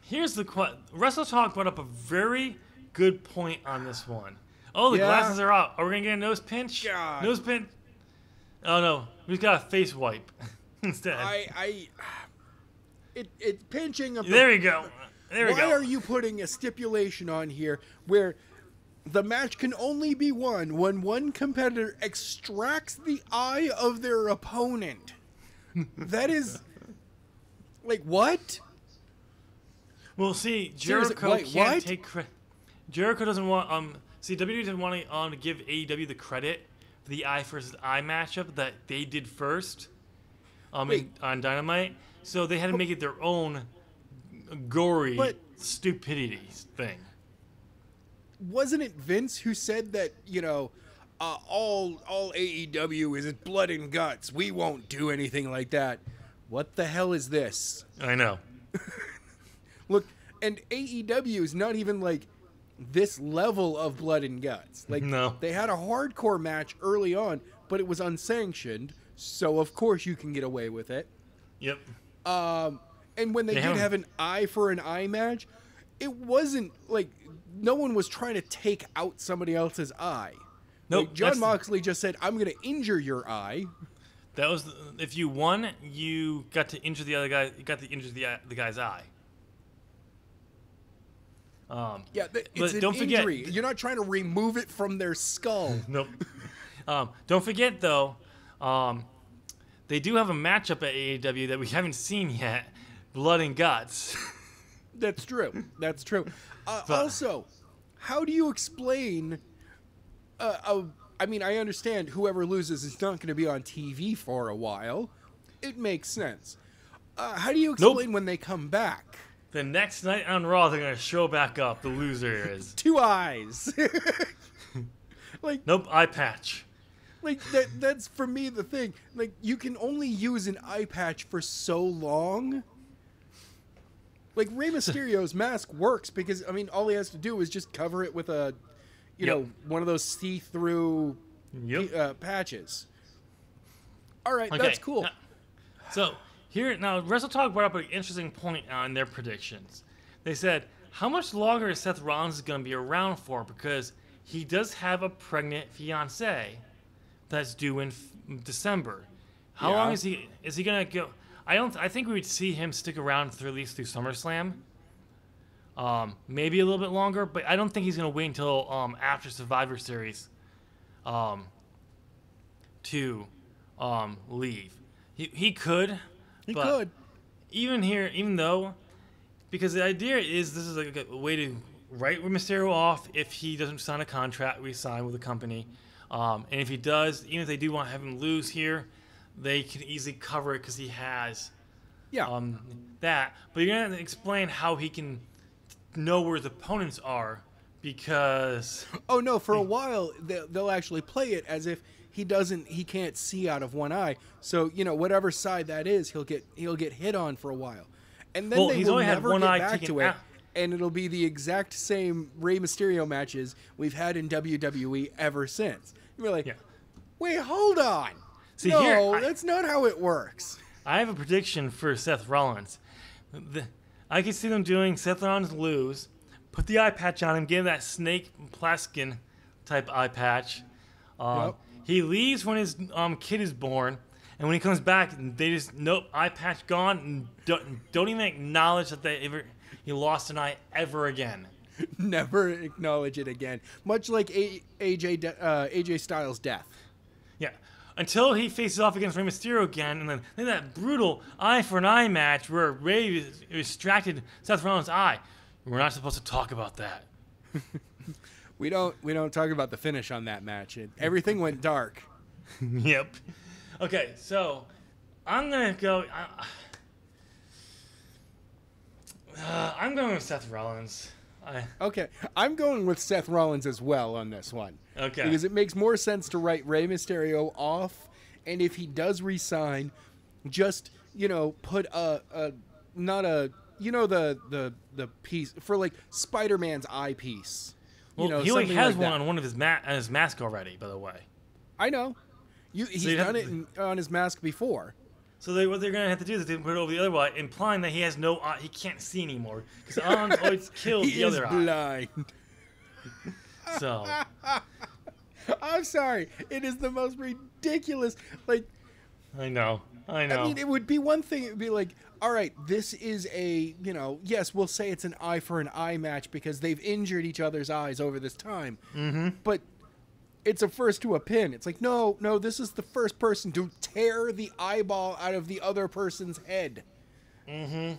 here's the question. Wrestle Talk brought up a very good point on this one. Oh, the glasses are out. Are we going to get a nose pinch? God. Nose pinch? Oh, no. We've got a face wipe instead. It's pinching of There we go. There we go. Why are you putting a stipulation on here where the match can only be won when one competitor extracts the eye of their opponent? That is... Like, what? Well, see, Jericho Wait, can't what? take credit. Jericho doesn't want... See, WWE didn't want to give AEW the credit for the Eye versus Eye matchup that they did first on Dynamite. So they had to make it their own gory stupidity thing. Wasn't it Vince who said that, all AEW is blood and guts. We won't do anything like that. What the hell is this? I know. Look, and AEW is not even like this level of blood and guts. Like, no. They had a hardcore match early on, but it was unsanctioned, so of course you can get away with it. Yep. And when they did have an eye for an eye match, it wasn't like no one was trying to take out somebody else's eye. Nope. Like, John Moxley just said, "I'm going to injure your eye." That was if you won, you got to injure the other guy. You got to injure the guy's eye. It's an injury. You're not trying to remove it from their skull. Nope. Don't forget though, they do have a matchup at AEW that we haven't seen yet. Blood and guts. That's true. That's true. Also, how do you explain? I mean, I understand whoever loses is not going to be on TV for a while. It makes sense. How do you explain when they come back? The next night on Raw, they're going to show back up. The loser is 2 eyes. Like, nope, eye patch. Like that's for me the thing. Like, you can only use an eye patch for so long. Like, Rey Mysterio's mask works because, I mean, all he has to do is just cover it with a, one of those see-through patches. All right, that's cool. So, here, now, WrestleTalk brought up an interesting point on their predictions. They said, how much longer is Seth Rollins going to be around for? Because he does have a pregnant fiancée that's due in December. How long is he going to go? I think we would see him stick around at least through SummerSlam. Maybe a little bit longer, but I don't think he's going to wait until after Survivor Series to leave. He could. He could. Even though, because the idea is this is like a way to write Mysterio off if he doesn't sign a contract, re-sign with the company. And if he does, even if they do want to have him lose here, they can easily cover it because he has that. But you're going to explain how he can know where his opponents are because... Oh, no, for a while, they'll actually play it as if he can't see out of one eye. So, whatever side that is, he'll get hit on for a while. And then they will never get back to it. And it'll be the exact same Rey Mysterio matches we've had in WWE ever since. You're like, wait, hold on. See, that's not how it works. I have a prediction for Seth Rollins. I can see them doing Seth Rollins lose, put the eye patch on him, give him that Snake Plissken type eye patch. He leaves when his kid is born, And when he comes back, they just, nope, eye patch gone, and don't even acknowledge that he lost an eye ever again. Never acknowledge it again. Much like AJ Styles' death. Yeah. Until he faces off against Rey Mysterio again, and then that brutal eye for an eye match where Rey extracted Seth Rollins' eye. We're not supposed to talk about that. We don't talk about the finish on that match. Everything went dark. Yep. Okay, so I'm gonna go. I'm going with Seth Rollins. Okay, I'm going with Seth Rollins as well on this one. Okay. Because it makes more sense to write Rey Mysterio off, and if he does resign, just put the piece for like Spider-Man's eye piece. Well, he already has one on one of his mask already, by the way. I know. He's done it on his mask before. So what they're gonna have to do is they put it over the other eye, implying that he has no eye, he can't see anymore because Arn's always killed the other eye. He is blind. So. I'm sorry. It is the most ridiculous. Like. I know. I mean, it would be one thing. It would be like, all right, this is a yes, we'll say it's an eye for an eye match because they've injured each other's eyes over this time. Mm-hmm. But. It's a first to a pin. It's like, no, this is the first person to tear the eyeball out of the other person's head. Mm-hmm.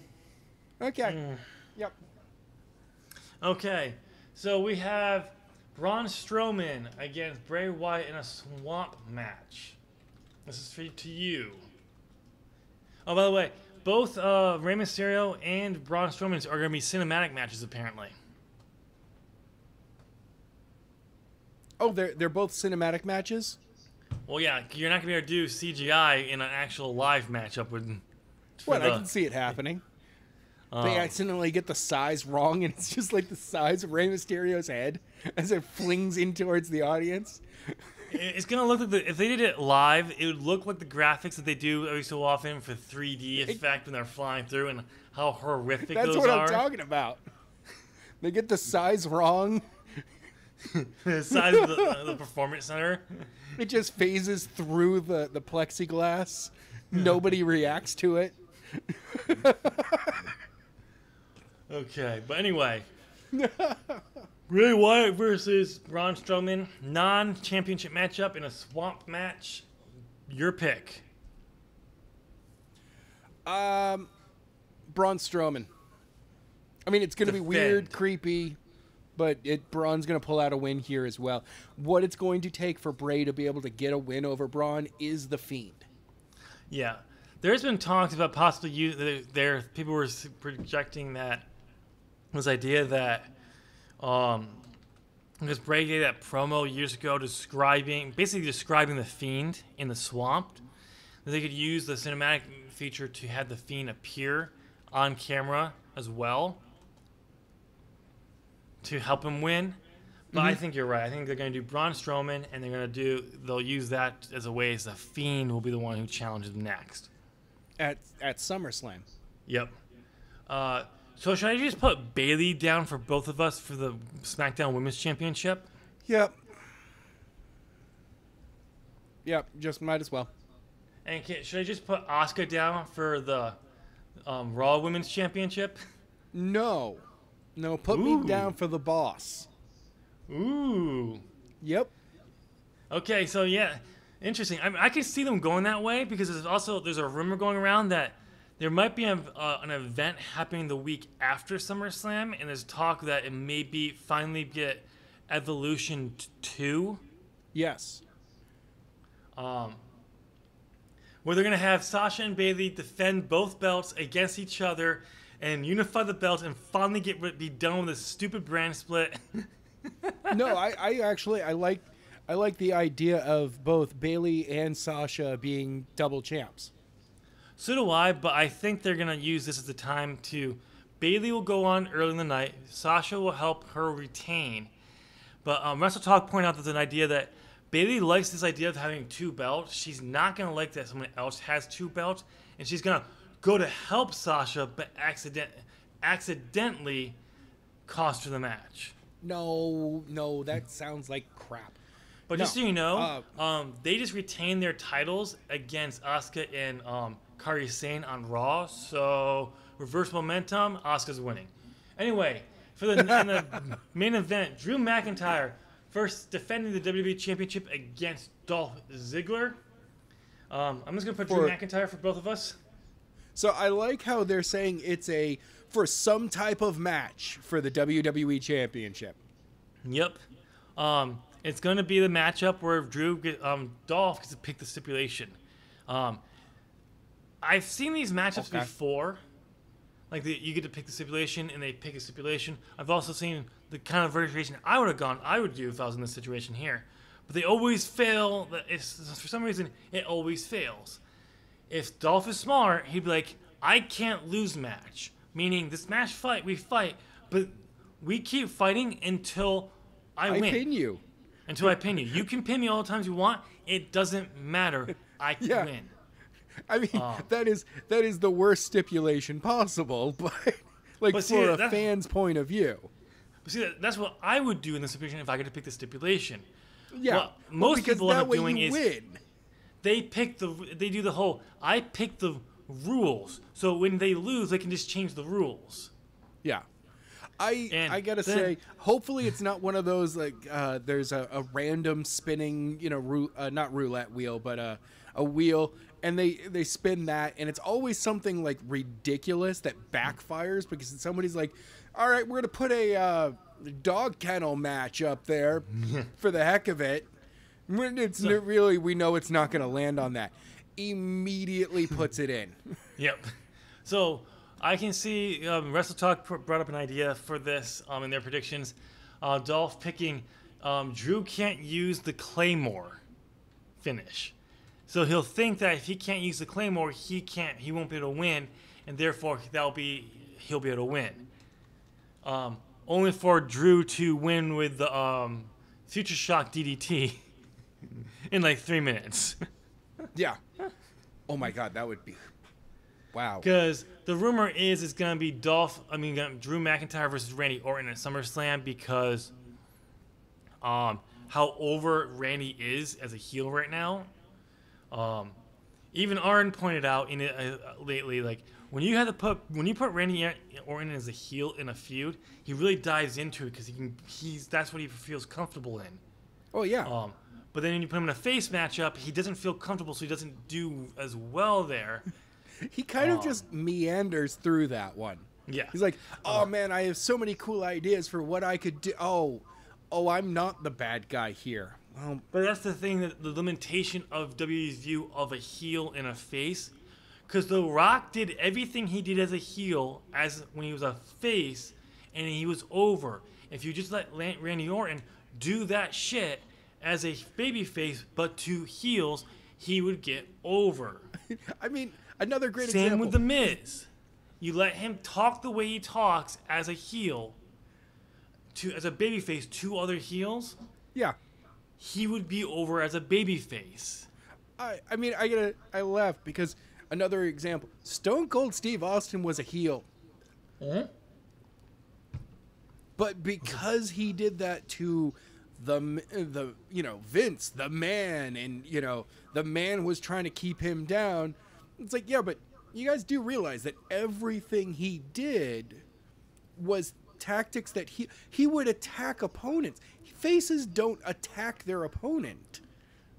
Okay. Yep. Okay. So we have Braun Strowman against Bray Wyatt in a swamp match. This is to you. Oh, by the way, both Rey Mysterio and Braun Strowman are going to be cinematic matches, apparently. Oh, they're both cinematic matches? Well, yeah, you're not going to be able to do CGI in an actual live matchup with... I can see it happening. They accidentally get the size wrong, and it's just like the size of Rey Mysterio's head as it flings in towards the audience. It's going to look like... if they did it live, it would look like the graphics that they do every so often for 3D effect when they're flying through and how horrific those are. That's what I'm talking about. They get the size wrong... The size of the performance center. It just phases through the plexiglass. Nobody reacts to it. Okay, but anyway. Bray Wyatt versus Braun Strowman. Non-championship matchup in a swamp match. Your pick. Braun Strowman. I mean, it's going to be weird, creepy. But Braun's going to pull out a win here as well. What it's going to take for Bray to be able to get a win over Braun is the Fiend. Yeah. There's been talks about possibly people were projecting that this idea that because Bray gave that promo years ago describing the Fiend in the swamp, that they could use the cinematic feature to have the Fiend appear on camera as well. To help him win, but I think you're right. I think they're going to do Braun Strowman, and they'll use that as a way as the Fiend will be the one who challenges him next at SummerSlam. Yep. So should I just put Bayley down for both of us for the SmackDown Women's Championship? Yep. Just might as well. And should I just put Asuka down for the Raw Women's Championship? No, put me down for the Boss. Ooh. Yep. Okay, so yeah, interesting. I can see them going that way because there's a rumor going around that there might be an event happening the week after SummerSlam, and there's talk that it may finally get Evolution 2. Yes. Where they're gonna have Sasha and Bayley defend both belts against each other and unify the belts and finally be done with this stupid brand split. No, I like the idea of both Bayley and Sasha being double champs. So do I, but I think they're gonna use this as the time to. Bayley will go on early in the night. Sasha will help her retain. But Wrestle Talk pointed out there's an idea that Bayley likes this idea of having two belts. She's not gonna like that someone else has two belts, and she's gonna go to help Sasha, but accidentally cost her the match. No, that sounds like crap. But No. just so you know, they just retained their titles against Asuka and Kairi Sane on Raw. So reverse momentum, Asuka's winning. Anyway, in the main event, Drew McIntyre first defending the WWE Championship against Dolph Ziggler. I'm just gonna put Drew McIntyre for both of us. So I like how they're saying it's for some type of match for the WWE Championship. Yep. It's going to be the matchup where Dolph gets to pick the stipulation. I've seen these matchups before. Like you get to pick the stipulation and they pick a stipulation. I've also seen the kind of version I would do if I was in this situation here. But they always fail. For some reason, it always fails. If Dolph is smart, he'd be like, I can't lose match. Meaning, this match we fight, but we keep fighting until I win. Pin you. Until I pin you. You can pin me all the times you want. It doesn't matter. I can win. I mean, that is the worst stipulation possible, but for a fan's point of view. But see, that's what I would do in this situation if I get to pick the stipulation. Yeah, what most people end up doing is win. They do the whole, I pick the rules. So when they lose, they can just change the rules. Yeah. I gotta say, hopefully it's not one of those like there's a random spinning, not roulette wheel, but a wheel, and they spin that, and it's always something like ridiculous that backfires because somebody's like, all right, we're gonna put a dog kennel match up there for the heck of it. We know it's not gonna land on that. Immediately puts it in. Yep. So I can see WrestleTalk brought up an idea for this in their predictions. Dolph picking Drew can't use the Claymore finish. So he'll think that if he can't use the Claymore, he won't be able to win, and therefore he'll be able to win. Only for Drew to win with the Future Shock DDT in like 3 minutes. Yeah. Oh my God, that would be wow. Because the rumor is it's gonna be Drew McIntyre versus Randy Orton at SummerSlam because how over Randy is as a heel right now. Even Arn pointed out in it lately, like when you put Randy Orton as a heel in a feud, he really dives into it because that's what he feels comfortable in. Oh yeah. But then when you put him in a face matchup, he doesn't feel comfortable, so he doesn't do as well there. He kind of just meanders through that one. Yeah. He's like, oh man, I have so many cool ideas for what I could do. Oh, I'm not the bad guy here. But that's the thing, that the limitation of WWE's view of a heel and a face. Because The Rock did everything he did as a heel as when he was a face, and he was over. If you just let Randy Orton do that shit as a babyface, but to heels, he would get over. I mean, another great example. Same with The Miz. You let him talk the way he talks as a heel, as a babyface to other heels. Yeah. He would be over as a babyface. I mean, I laugh because another example, Stone Cold Steve Austin was a heel. Mm-hmm. But because he did that to the Vince, the man, and the man was trying to keep him down. It's like, yeah, but you guys do realize that everything he did was tactics that he would attack opponents. Faces don't attack their opponent.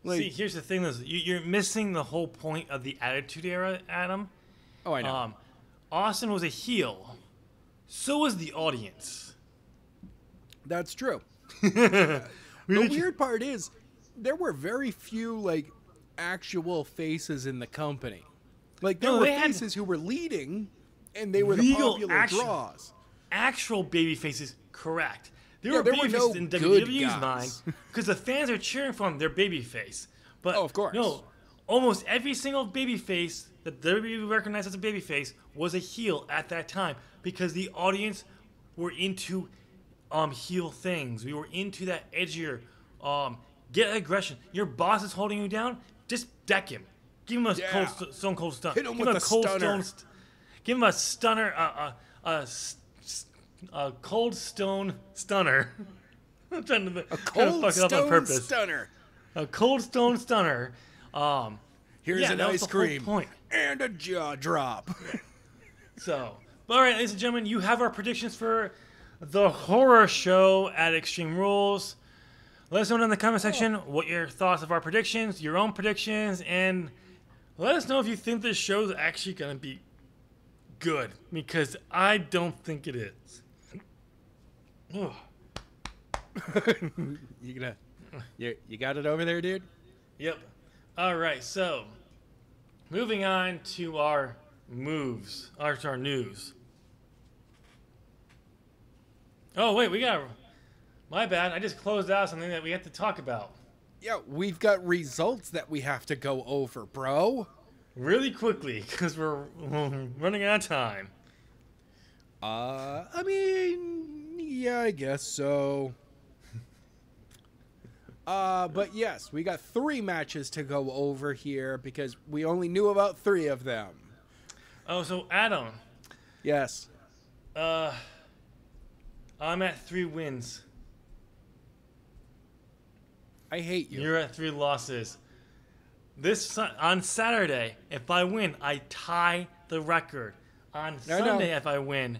Like, see, here's the thing: you're missing the whole point of the Attitude Era, Adam. Oh, I know. Austin was a heel. So was the audience. That's true. The weird part is there were very few actual faces in the company. Like there were faces who were leading, and they were the popular draws. Actual baby faces, correct. There were there baby were faces no in good WWE's guys. mind because the fans are cheering for them. Their baby face, but of course, no. Almost every single baby face that WWE recognized as a baby face was a heel at that time because the audience were into heel things. We were into that edgier, get aggression. Your boss is holding you down, just deck him. Give him a Stone Cold Stunner. Hit him with a stunner. Give him a stunner, a Cold Stone Stunner. I'm trying to fuck it up on purpose. Stunner. A Cold Stone Stunner. Here's yeah, an that was ice the whole cream point. and a jaw drop. So, all right, ladies and gentlemen, you have our predictions for the horror show at Extreme Rules. Let us know in the comment section what your thoughts of our predictions, your own predictions, and let us know if you think this show is actually going to be good, because I don't think it is. Ugh. You got it over there, dude? Yep. All right, so moving on to our moves, or to our news. Oh, wait, my bad. I just closed out something that we have to talk about. Yeah, we've got results that we have to go over, bro. Really quickly, because we're running out of time. I mean, yeah, I guess so. But yes, we got 3 matches to go over here because we only knew about 3 of them. Oh, so Adam. Yes. I'm at 3 wins. I hate you. You're at 3 losses. On Saturday, if I win, I tie the record. On Sunday, if I win,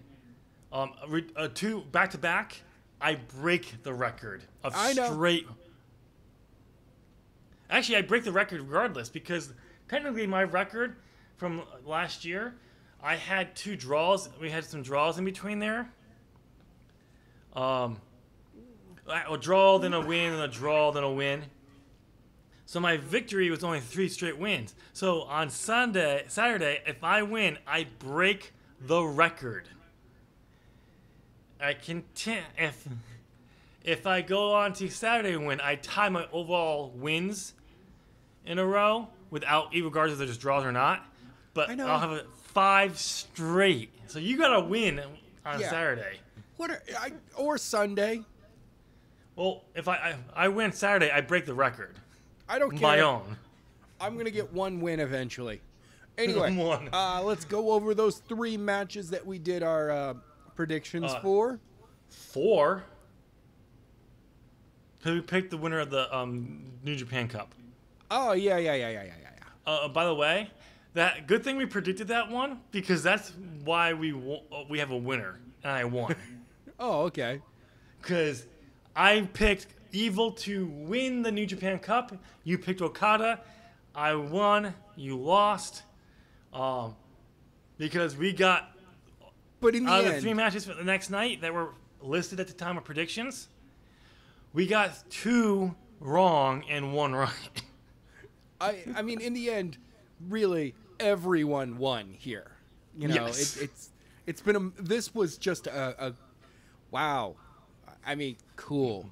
2 back-to-back, I break the record of straight. Actually, I break the record regardless because technically my record from last year, I had 2 draws. We had some draws in between there. A draw, then a win, and a draw, then a win. So my victory was only 3 straight wins. So on Saturday, if I win, I break the record. If I go on to Saturday and win, I tie my overall wins in a row without, regardless if there's draws or not. But I'll have 5 straight. So you gotta win on Saturday. Or Sunday. Well, if I win Saturday, I break the record. I don't care. My own. I'm gonna get 1 win eventually. Anyway, 1. Let's go over those 3 matches that we did our predictions for. 4. Because we picked the winner of the New Japan Cup. Oh yeah. By the way, that good thing we predicted that one because that's why we have a winner and I won. Oh, okay. Because I picked Evil to win the New Japan Cup. You picked Okada. I won. You lost. Because we got But in the out end, of the 3 matches for the next night that were listed at the time of predictions, we got 2 wrong and 1 right. I mean, in the end, really, everyone won here. You know, Yes. it's been this was just a wow. I mean, cool.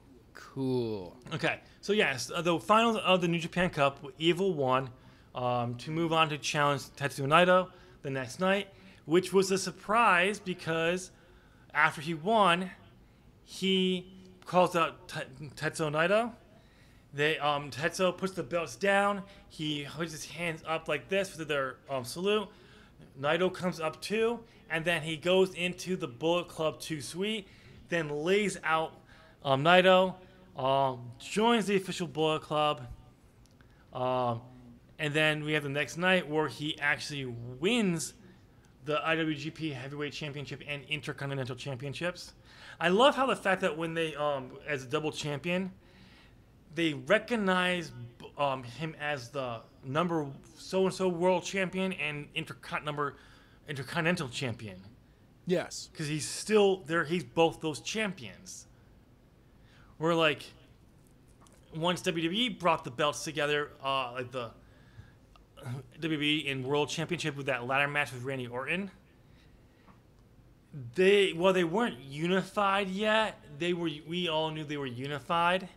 Okay, so yes, the finals of the New Japan Cup, Evil won to move on to challenge Tetsuya Naito the next night, which was a surprise because after he won, he calls out Tetsuya Naito. Tetsuya puts the belts down. He holds his hands up like this for their salute. Naito comes up too, and then he goes into the Bullet Club 2 suite, then lays out Naito, joins the official Bullet Club, and then we have the next night where he actually wins the IWGP Heavyweight Championship and Intercontinental Championships. I love how the fact that when they, as a double champion, they recognize him as the number so-and-so world champion and intercontinental champion. Yes. Because he's still there. He's both those champions. Where like once WWE brought the belts together, like the WWE in World Championship with that ladder match with Randy Orton, they weren't unified yet. We all knew they were unified,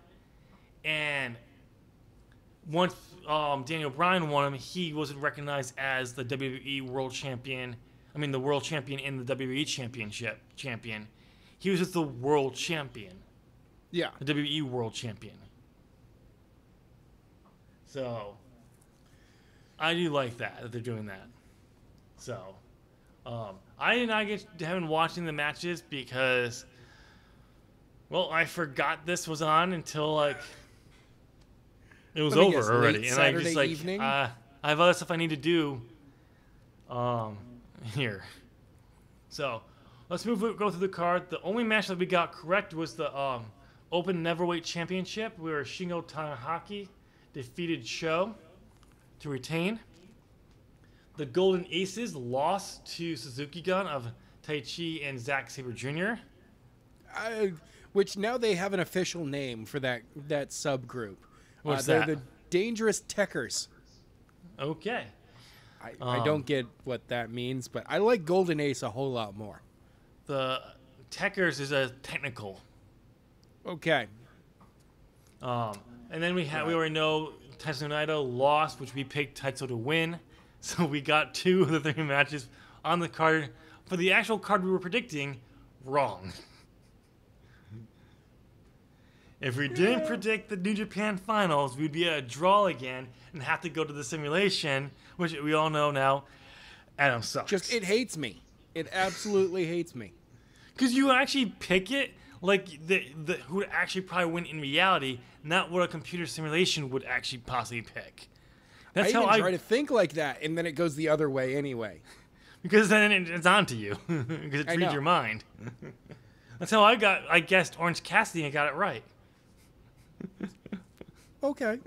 and once Daniel Bryan won him, he wasn't recognized as the WWE World Champion. I mean, the World Champion in the WWE Championship champion. He was just the World Champion. Yeah. The WWE World Champion. So, I do like that they're doing that. So, I did not get to having watching the matches because, well, I forgot this was on until like It was Let me over guess, already, late and I just Saturday like evening? I have other stuff I need to do. Here. So let's go through the card. The only match that we got correct was the Open Neverweight Championship, where Shingo Tanahaki defeated Sho to retain. The Golden Aces lost to Suzuki Gun of Taichi and Zack Sabre Jr. Which now they have an official name for that subgroup. What's they're that? the Dangerous Techers. Okay. I don't get what that means, but I like Golden Ace a whole lot more. The Techers is a technical. Okay. And then we already know Tetsuya Naito lost, which we picked Tetsuya to win. So we got 2 of the 3 matches on the card. For the actual card we were predicting, wrong. If we didn't predict the New Japan Finals, we'd be at a draw again and have to go to the simulation, which we all know now, Adam sucks. It hates me. It absolutely hates me. Because you actually pick it like who would actually probably win in reality, not what a computer simulation would actually possibly pick. That's I how even try to think like that, and then it goes the other way anyway. Because then it's on to you. Because it reads your mind. That's how I guessed Orange Cassidy and got it right. Okay.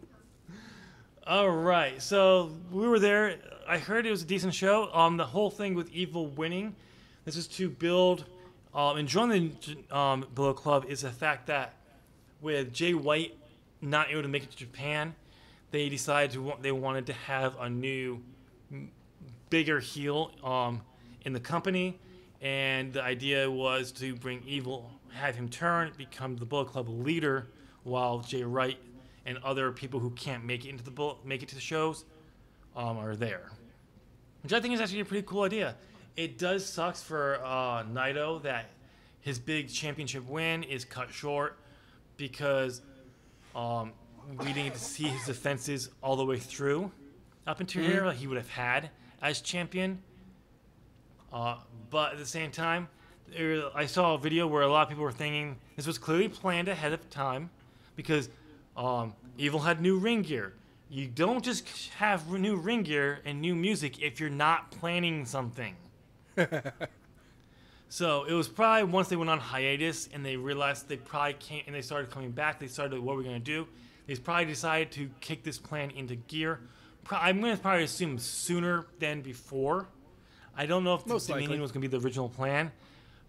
All right. So we were there. I heard it was a decent show. The whole thing with Evil winning, this is to build and join the Bullet Club, is the fact that with Jay White not able to make it to Japan, they decided they wanted to have a new, bigger heel in the company, and the idea was to bring Evil, have him turn, become the Bullet Club leader, while Jay White and other people who can't make it to the shows are there, which I think is actually a pretty cool idea. It does sucks for Naito that his big championship win is cut short because we didn't get to see his defenses all the way through up into here like he would have had as champion. But at the same time, I saw a video where a lot of people were thinking this was clearly planned ahead of time because Evil had new ring gear. You don't just have new ring gear and new music if you're not planning something. So it was probably once they went on hiatus and they realized they probably can't, and they started coming back, they started, what we're going to do? They probably decided to kick this plan into gear. I'm going to probably assume sooner than before. I don't know if the Dominion was going to be the original plan,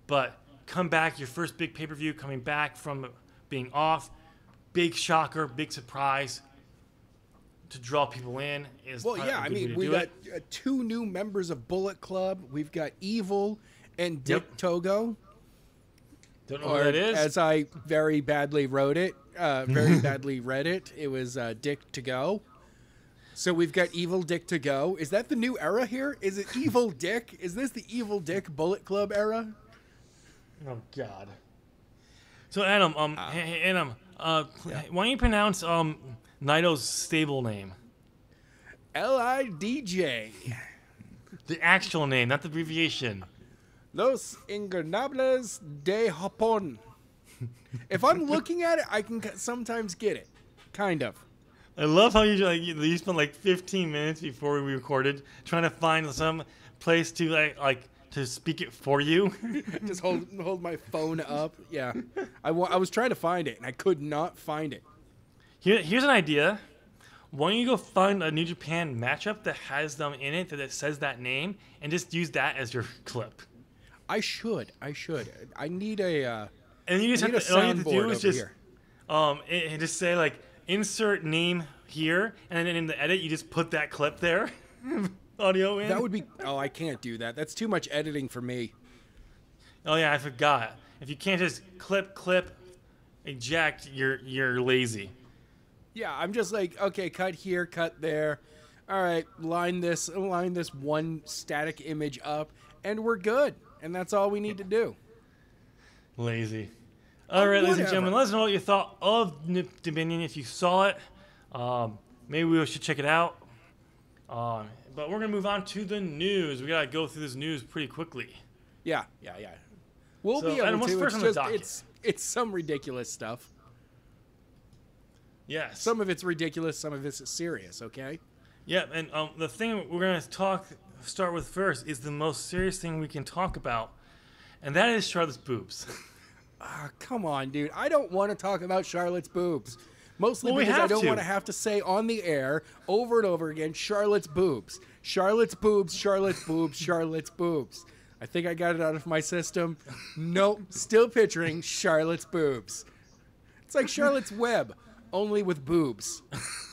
but come back, your first big pay-per-view, coming back from being off, big shocker, big surprise to draw people in. I mean, we got 2 new members of Bullet Club. We've got Evil and Dick Togo. Don't know who that is. As I very badly read it, it was Dick to Go. So we've got Evil Dick to Go. Is that the new era here? Is it Evil Dick? Is this the Evil Dick Bullet Club era? Oh God. So Adam, why don't you pronounce Naito's stable name? LIDJ. The actual name, not the abbreviation. Los Ingobernables de Japón. If I'm looking at it, I can sometimes get it. Kind of. I love how you spent like 15 minutes before we recorded trying to find some place to like to speak it for you. Just hold my phone up. Yeah. I was trying to find it, and I could not find it. Here's an idea. Why don't you go find a New Japan matchup that has them in it that says that name, and just use that as your clip? I should. I need a. And you just have to, all you have to do is just here. Just say like insert name here, and then in the edit you just put that clip there, audio in. That would be. Oh, I can't do that. That's too much editing for me. Oh yeah, I forgot. If you can't just clip, eject, you're lazy. Yeah, I'm just like, okay, cut here, cut there. All right, line this one static image up, and we're good. And that's all we need to do. Lazy. All right, ladies and gentlemen, let us know what you thought of Dominion. If you saw it, maybe we should check it out. But we're gonna move on to the news. We gotta go through this news pretty quickly. Yeah. We'll be able Adam, what's to. first on the docket? It's some ridiculous stuff. Yes. Some of it's ridiculous, some of it's serious, okay? Yeah, and the thing we're going to start with first is the most serious thing we can talk about, and that is Charlotte's boobs. Come on, dude. I don't want to talk about Charlotte's boobs. Mostly Well, we because I have don't to. want to have to say on the air over and over again, Charlotte's boobs. Charlotte's boobs, Charlotte's boobs, Charlotte's boobs. I think I got it out of my system. Nope, still picturing Charlotte's boobs. It's like Charlotte's Web, only with boobs.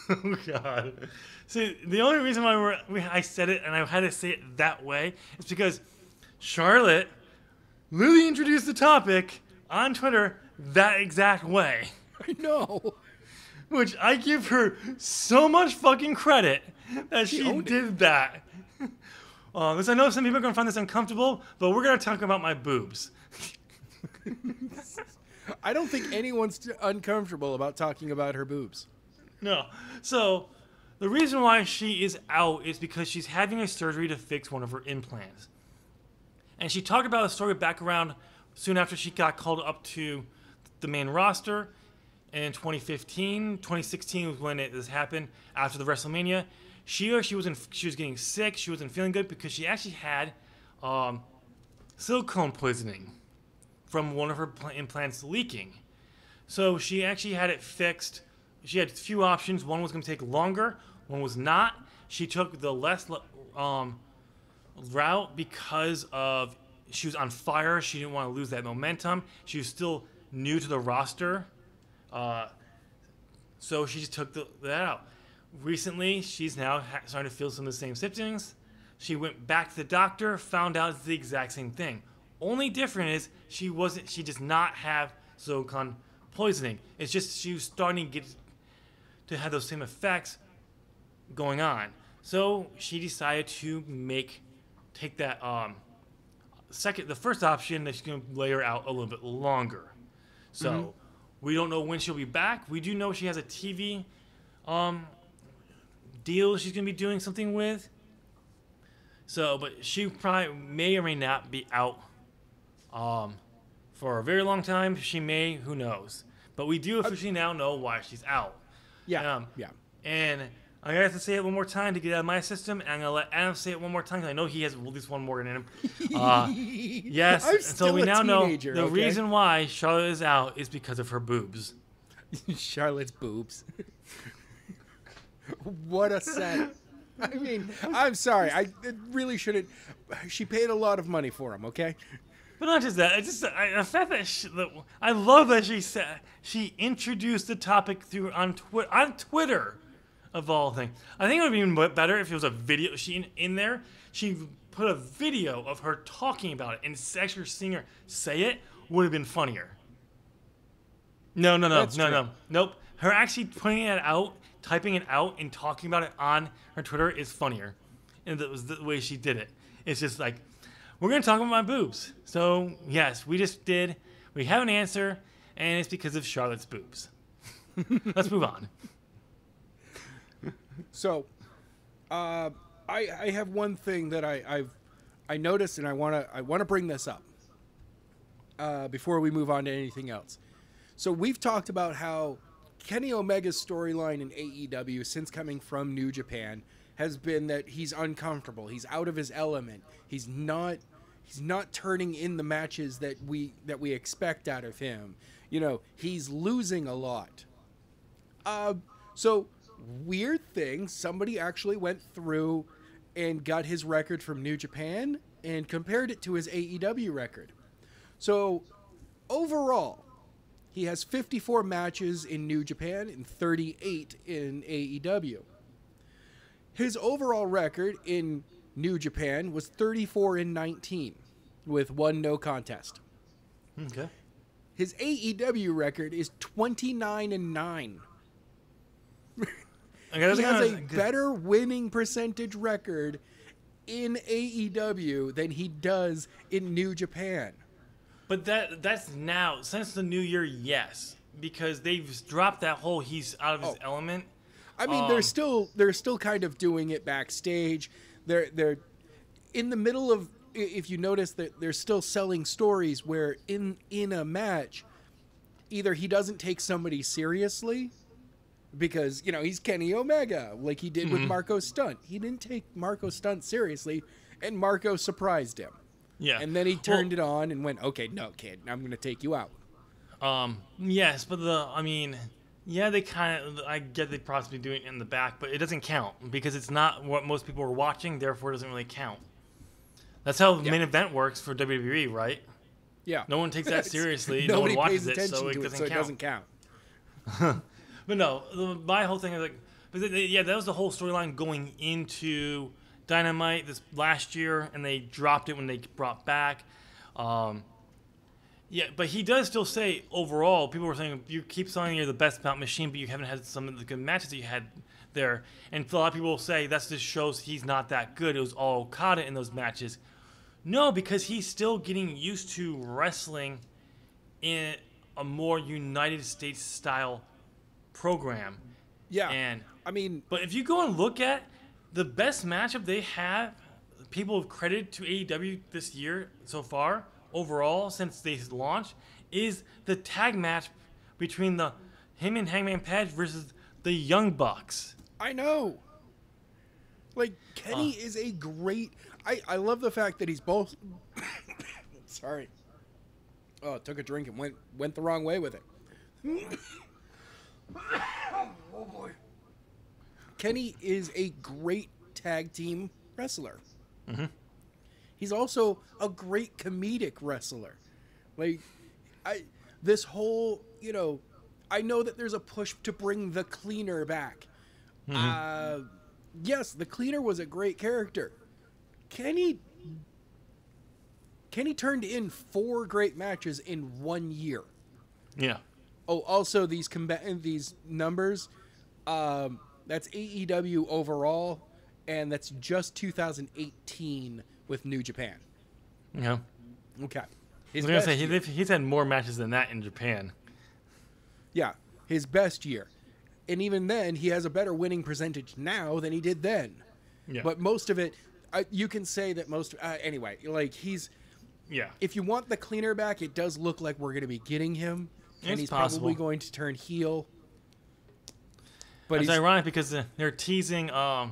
Oh, God. See, the only reason why I said it and I had to say it that way is because Charlotte literally introduced the topic on Twitter that exact way. I know. Which I give her so much fucking credit that she did that. Because I know some people are going to find this uncomfortable, but we're going to talk about my boobs. I don't think anyone's uncomfortable about talking about her boobs. No. So, the reason why she is out is because she's having a surgery to fix one of her implants. And she talked about the story back around soon after she got called up to the main roster. In 2016 was when this happened after the WrestleMania. She was getting sick. She wasn't feeling good because she actually had silicone poisoning from one of her implants leaking. So she actually had it fixed. She had a few options. One was going to take longer. One was not. She took the less route because of she was on fire. She didn't want to lose that momentum. She was still new to the roster. So she just took that out. Recently, she's now starting to feel some of the same symptoms. She went back to the doctor, found out it's the exact same thing. Only different is she does not have silicone poisoning. It's just she was starting to have those same effects going on. So she decided to take that the first option that she's going to lay her out a little bit longer. So we don't know when she'll be back. We do know she has a TV deal she's going to be doing something with. So, but she probably may or may not be out for a very long time. She may, who knows. But we do officially now know why she's out. Yeah, yeah. And I'm going to have to say it one more time to get it out of my system. And I'm going to let Adam say it one more time because I know he has at least one more in him. Yes. I'm So we now know the okay? reason why Charlotte is out is because of her boobs. Charlotte's boobs. What a set. I mean, I'm sorry. It really shouldn't. She paid a lot of money for him, okay? But not just that. It's just the fact that I love that she introduced the topic on Twitter, of all things. I think it would be even better if it was a video. She put a video of her talking about it and actually seeing her say it would have been funnier. No. Nope. Her actually putting it out, typing it out, and talking about it on her Twitter is funnier. And that was the way she did it. It's just like, we're going to talk about my boobs. So, yes, we have an answer, and it's because of Charlotte's boobs. Let's move on. So, I have one thing that I noticed, and I want to bring this up before we move on to anything else. So we've talked about how Kenny Omega's storyline in AEW since coming from New Japan has been that he's uncomfortable. He's out of his element. He's not turning in the matches that we expect out of him. You know, he's losing a lot. So weird thing, somebody actually went through and got his record from New Japan and compared it to his AEW record. So overall, he has 54 matches in New Japan and 38 in AEW. His overall record in New Japan was 34-19 with 1 no contest. Okay. His AEW record is 29-9. He has a better winning percentage record in AEW than he does in New Japan. But that's now, since the new year, yes. Because they've dropped that whole he's out of his element. I mean, they're still kind of doing it backstage. They're in the middle of, if you notice that they're still selling stories where in a match, either he doesn't take somebody seriously, because he's Kenny Omega, like he did with Marco Stunt. He didn't take Marco Stunt seriously, and Marco surprised him. Yeah. And then he turned it on and went, "Okay, no, kid, I'm going to take you out." Yes, but they kind of, I get they possibly doing it in the back, but it doesn't count because it's not what most people are watching, therefore it doesn't really count. That's how the main event works for WWE, right? Yeah. No one takes that seriously. Nobody no one watches pays attention to it, so it doesn't count. But no, my whole thing is like, that was the whole storyline going into Dynamite this last year, and they dropped it when they brought back. Yeah, but he does still say overall, people were saying you keep saying you're the best bout machine, but you haven't had some of the good matches that you had there. And a lot of people will say that just shows he's not that good. It was all Okada in those matches. No, because he's still getting used to wrestling in a more United States style program. Yeah. And I mean, but if you go and look at the best matchup they have, people have credited to AEW this year so far, overall, since they launched, is the tag match between him and Hangman Page versus the Young Bucks. I know. Like, Kenny is a great... I love the fact that he's both... Sorry. Oh, took a drink and went the wrong way with it. Oh, boy. Kenny is a great tag team wrestler. Mm-hmm. He's also a great comedic wrestler. Like, this whole, I know that there's a push to bring the Cleaner back. Mm-hmm. Yes, the Cleaner was a great character. Kenny turned in 4 great matches in 1 year. Yeah. Oh, also these numbers, that's AEW overall, and that's just 2018 with New Japan. Yeah. Okay. I was going to say, he's had more matches than that in Japan. Yeah, his best year. And even then, he has a better winning percentage now than he did then. Yeah. But most of it, you can say that anyway, like he's... Yeah. If you want the Cleaner back, it does look like we're going to be getting him. And he's possible. Probably going to turn heel. But it's ironic because they're teasing a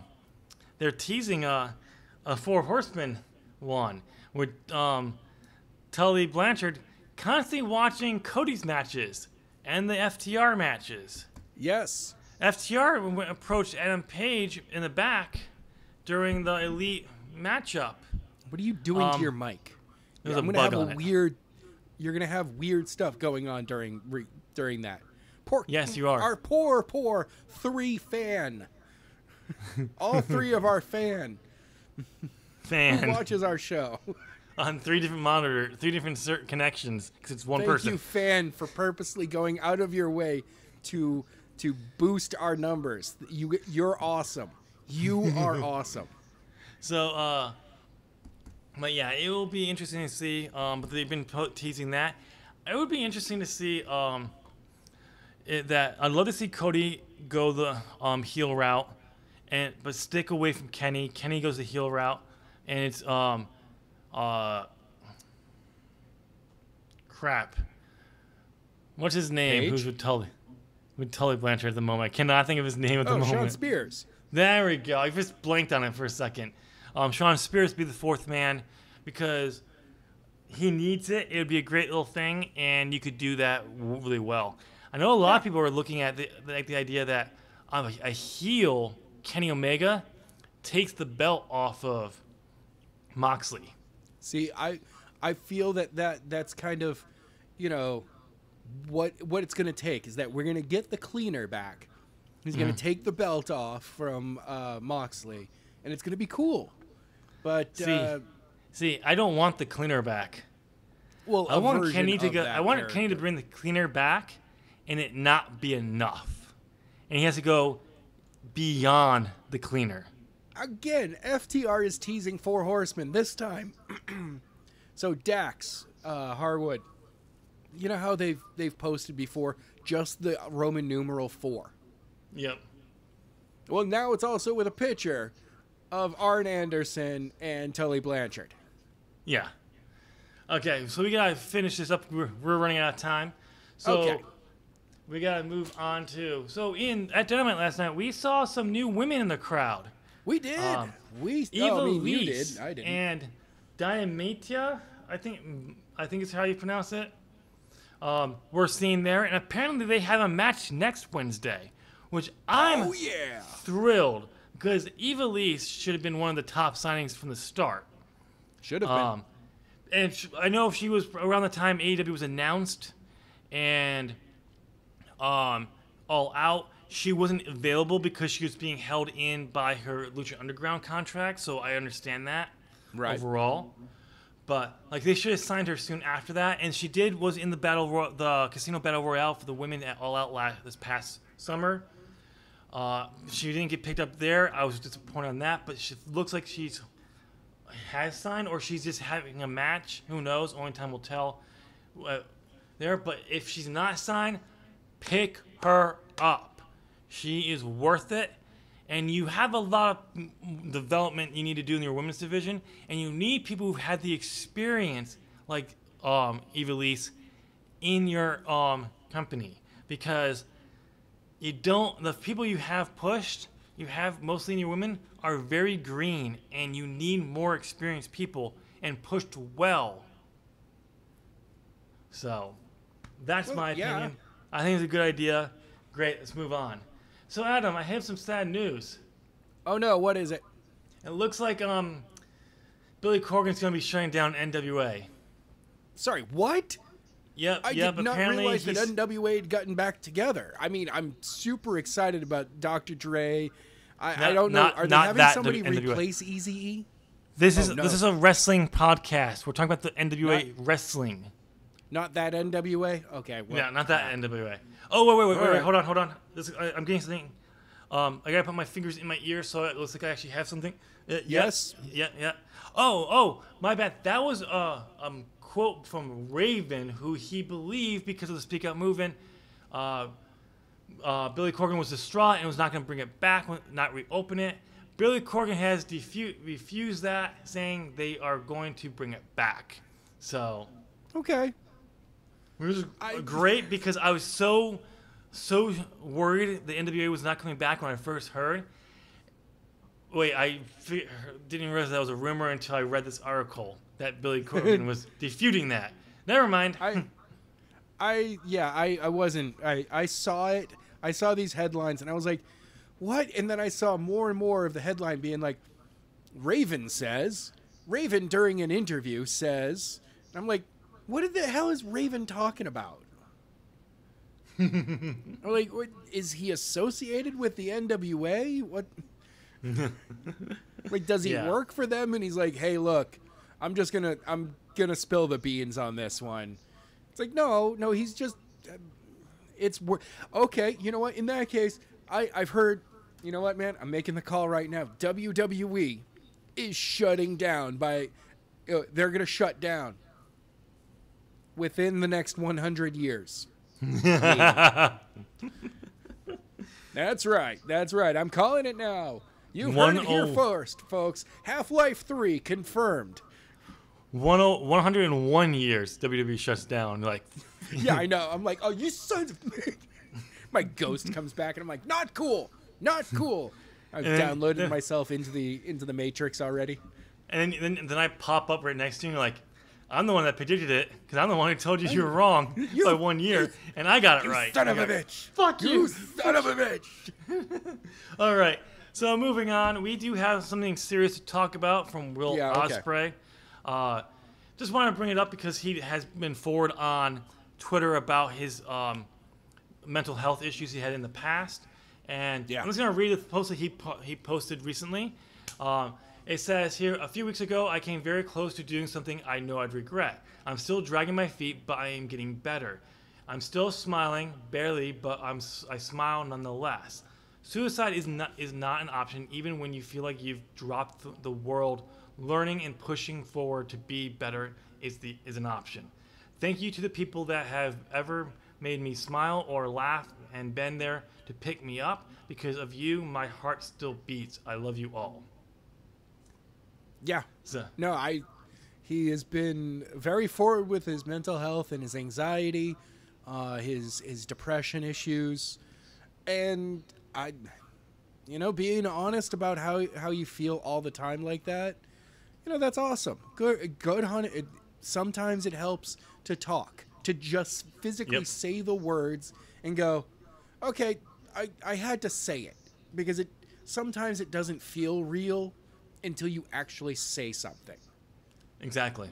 4 Horsemen one with Tully Blanchard constantly watching Cody's matches and the FTR matches. Yes. FTR approached Adam Page in the back during the Elite matchup. What are you doing to your mic? There's a bug on it. You're gonna have weird stuff going on during that. Yes, you are. Our poor 3 fan. All 3 of our fan who watches our show on 3 different monitors, 3 different connections because it's one person. Thank you, fan, for purposely going out of your way to boost our numbers. You're awesome. You are awesome. So, but yeah, it will be interesting to see. But they've been teasing that. It would be interesting to see that I'd love to see Cody go the heel route, but stick away from Kenny. Kenny goes the heel route, and it's crap. What's his name? Page? Who's with Tully Blanchard at the moment? I cannot think of his name at the moment. Sean Spears. There we go. I just blanked on it for a second. Sean Spears be the 4th man because he needs it. It would be a great little thing, and you could do that really well. I know a lot of people are looking at the idea that a heel Kenny Omega takes the belt off of Moxley. See, I feel that's kind of, what it's going to take is that we're going to get the Cleaner back. He's going to take the belt off from Moxley, and it's going to be cool. But see, I don't want the Cleaner back. Well, I want Kenny to go. I want Kenny to bring the Cleaner back, and it not be enough, and he has to go beyond the Cleaner. Again, FTR is teasing 4 Horsemen this time. So Dax, Harwood, you know how they've posted before just the Roman numeral 4. Yep. Well, now it's also with a picture of Arn Anderson and Tully Blanchard. Yeah. Okay, so we gotta finish this up. We're running out of time. So okay. we gotta move on to. So at Dynamite last night, we saw some new women in the crowd. We did. Eva you did. Lise I didn't. and Diamatia, I think it's how you pronounce it. We're seeing there, and apparently they have a match next Wednesday, which I'm thrilled because Eva Lise should have been one of the top signings from the start. Should have been. And I know she was around the time AEW was announced, and All Out. She wasn't available because she was being held in by her Lucha Underground contract, so I understand that overall. But like they should have signed her soon after that, and she was in the Casino Battle Royale for the women at All Out this past summer. She didn't get picked up there. I was disappointed on that, but she looks like she has signed, or she's just having a match. Who knows? Only time will tell. There, but if she's not signed, pick her up. She is worth it, and you have a lot of development you need to do in your women's division, and you need people who've had the experience like Eva Lise in your company, because the people you have pushed, you have mostly in your women, are very green, and you need more experienced people and pushed well. So that's my opinion. I think it's a good idea. Great, let's move on. So Adam, I have some sad news. Oh no, what is it? It looks like Billy Corgan's going to be shutting down NWA. Sorry, what? Yep, I did not realize that NWA had gotten back together. I mean, I'm super excited about Dr. Dre. I don't know. Are they having somebody replace Eazy-E? This is a wrestling podcast. We're talking about the NWA wrestling. Not that NWA? Okay. Well, yeah, not that NWA. Oh, wait. Hold on. I'm getting something. I gotta put my fingers in my ears so it looks like I actually have something. Yes. Yeah. Oh, my bad. That was a quote from Raven, who he believed because of the Speak Out movement, Billy Corgan was distraught and was not going to bring it back, not reopen it. Billy Corgan has refused that, saying they are going to bring it back. So, okay, which is great because I was so worried the NWA was not coming back when I first heard. Wait, I didn't realize that was a rumor until I read this article that Billy Corgan was disputing that. Never mind. I wasn't. I saw it. I saw these headlines and I was like, what? And then I saw more and more of the headline being like, Raven during an interview says, and I'm like, what the hell is Raven talking about? I'm like, is he associated with the NWA? What? Like, does he work for them? And he's like, hey, look, I'm gonna spill the beans on this one. It's like, no, he's just, okay, you know what? In that case, I've heard, you know what, man? I'm making the call right now. WWE is shutting down they're going to shut down within the next 100 years. That's right. I'm calling it now. You heard it here first, folks. Half-Life 3 confirmed. 101 years WWE shuts down. Like, yeah, I know. I'm like, oh, you sons of... My ghost comes back, and I'm like, not cool. I've downloaded myself into the Matrix already. And then I pop up right next to you, and like, I'm the one that predicted it, because I'm the one who told you were wrong by 1 year, and I got it right. Son of a bitch. Fuck you. You son of a bitch. All right. So moving on, we do have something serious to talk about from Will Ospreay. Just want to bring it up because he has been forward on Twitter about his mental health issues he had in the past. And I'm just going to read the post that he posted recently. It says here, a few weeks ago, I came very close to doing something I know I'd regret. I'm still dragging my feet, but I am getting better. I'm still smiling, barely, but I smile nonetheless. Suicide is not an option, even when you feel like you've dropped the world. Learning and pushing forward to be better is an option. Thank you to the people that have ever made me smile or laugh and been there to pick me up. Because of you, my heart still beats. I love you all. Yeah. So. No, he has been very forward with his mental health and his anxiety. his depression issues, and being honest about how you feel all the time like that, that's awesome. Good on it. Sometimes it helps to talk, to just physically say the words and go, okay, I had to say it, because sometimes it doesn't feel real until you actually say something. Exactly.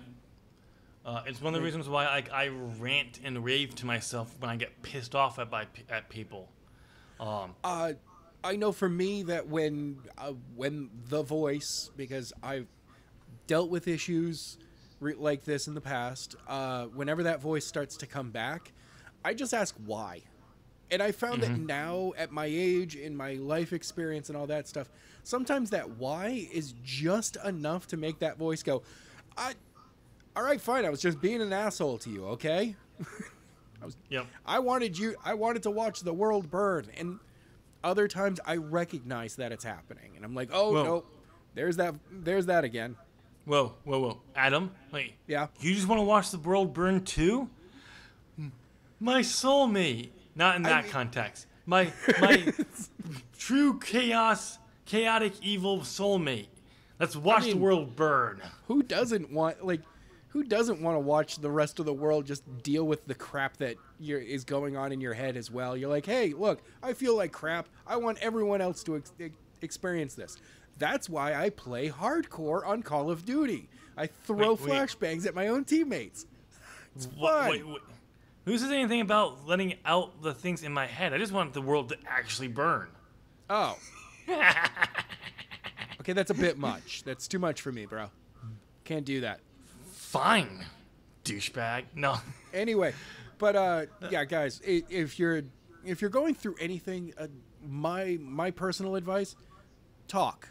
It's one of the reasons why I rant and rave to myself when I get pissed off at people. I know for me that when the voice, because I've dealt with issues like this in the past, whenever that voice starts to come back, I just ask why. And I found that now, at my age, in my life experience and all that stuff, sometimes that why is just enough to make that voice go, all right, fine, I was just being an asshole to you, okay? I wanted to watch the world burn. And other times I recognize that it's happening. And I'm like, no, there's that again. Whoa. Adam, wait. Yeah? You just want to watch the world burn too? My soulmate. Not in that context. My true chaotic, evil soulmate. Let's watch the world burn. Who doesn't want to watch the rest of the world just deal with the crap that is going on in your head as well? You're like, hey, look, I feel like crap. I want everyone else to experience this. That's why I play hardcore on Call of Duty. I throw flashbangs at my own teammates. It's fun. Wait. Who says anything about letting out the things in my head? I just want the world to actually burn. Oh. Okay, that's a bit much. That's too much for me, bro. Can't do that. Fine, douchebag. No. Anyway, but yeah, guys, if you're going through anything, my personal advice, talk.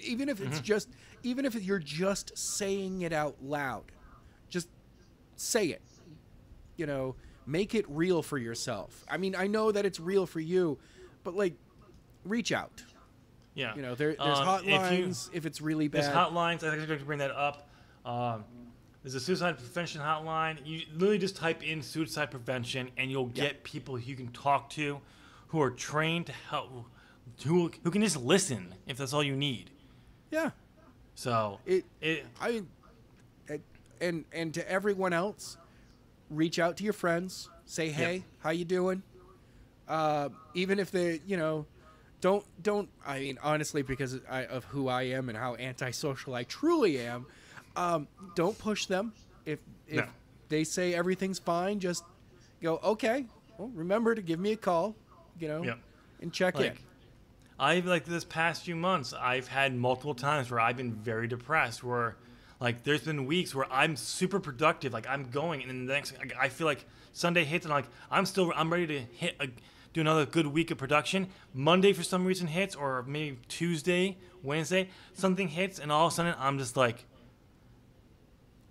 Even if it's even if you're just saying it out loud, just say it. Make it real for yourself. I mean, I know that it's real for you, but reach out. Yeah. There's hotlines if it's really bad. There's hotlines. I was going to bring that up. There's a suicide prevention hotline. You literally just type in suicide prevention, and you'll get people you can talk to, who are trained to help, who can just listen if that's all you need. Yeah. So and to everyone else, reach out to your friends. Say, hey, how you doing? Even if they, don't. I mean, honestly, because of who I am and how antisocial I truly am, don't push them. If they say everything's fine, just go, okay. Well, remember to give me a call, and check in. I've this past few months, I've had multiple times where I've been very depressed. Where there's been weeks where I'm super productive, I'm going, and then the next, I feel like Sunday hits, and I'm ready to do another good week of production. Monday for some reason hits, or maybe Tuesday, Wednesday, something hits, and all of a sudden I'm just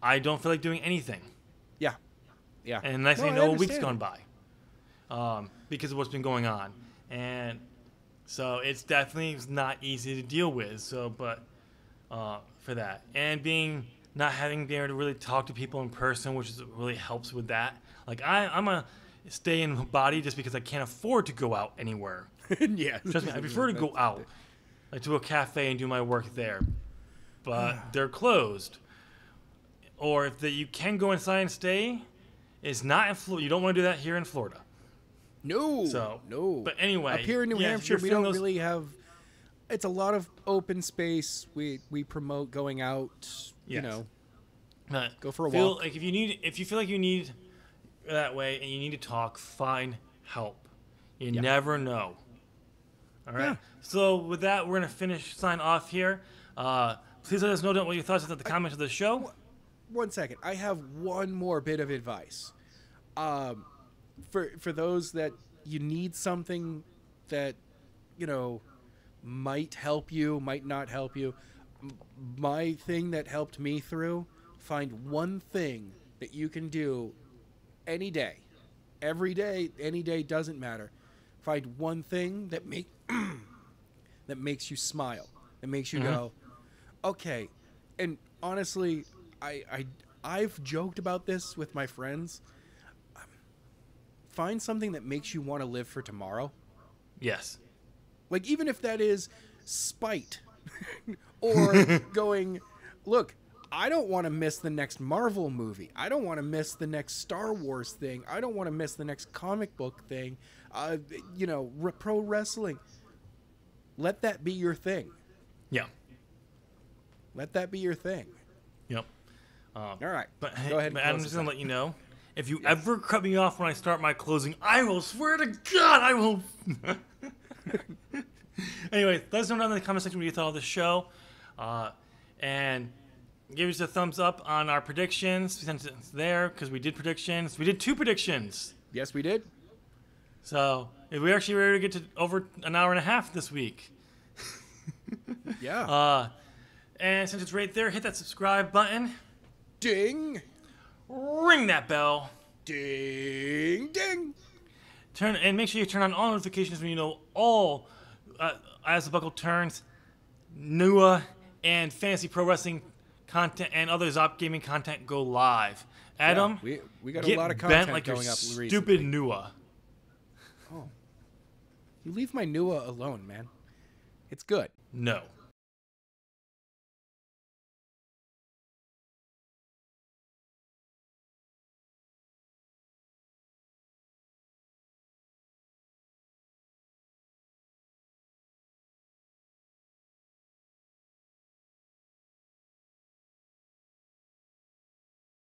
I don't feel like doing anything. Yeah. And the next thing you know, a week's gone by, because of what's been going on, and so it's definitely not easy to deal with. So, but for that, and not having been able to really talk to people in person, which really helps with that. I'm a stay in body just because I can't afford to go out anywhere. Yeah, trust me, I prefer to go out, to a cafe and do my work there, but they're closed. Or if you can go inside and stay, it's not in Florida. You don't want to do that here in Florida. No. But anyway, up here in New Hampshire, we don't really have. It's a lot of open space. We promote going out. Go for a walk. If you feel like you need that way and you need to talk, find help. You never know. All right. Yeah. So with that, we're gonna sign off here. Please let us know what your thoughts are in the comments of the show. 1 second. I have one more bit of advice. For those that you need something that might help you, might not help you. My thing that helped me through: find one thing that you can do any day, every day, any day, doesn't matter. Find one thing that makes you smile, that makes you go, okay. And honestly, I've joked about this with my friends. find something that makes you want to live for tomorrow. Yes. Like, even if that is spite or going, look, I don't want to miss the next Marvel movie. I don't want to miss the next Star Wars thing. I don't want to miss the next comic book thing. Pro wrestling. Let that be your thing. Yeah. Let that be your thing. Yep. All right. But go ahead. I'm just going to let you know, if you ever cut me off when I start my closing, I will swear to God I will. Anyway, let us know down in the comment section what you thought of the show. And give us a thumbs up on our predictions. Since it's there, because we did predictions. We did 2 predictions. Yes, we did. So, if we actually were able to get to over an hour and a half this week. Yeah. And since it's right there, hit that subscribe button. Ding. Ring that bell. Ding. Ding. And make sure you turn on all notifications when you know all, as the buckle turns, NUA and Fantasy Pro Wrestling content and other Zop Gaming content go live. Adam, yeah, we got get a lot of content bent like going your up stupid recently. NUA. Oh. You leave my NUA alone, man. It's good. No.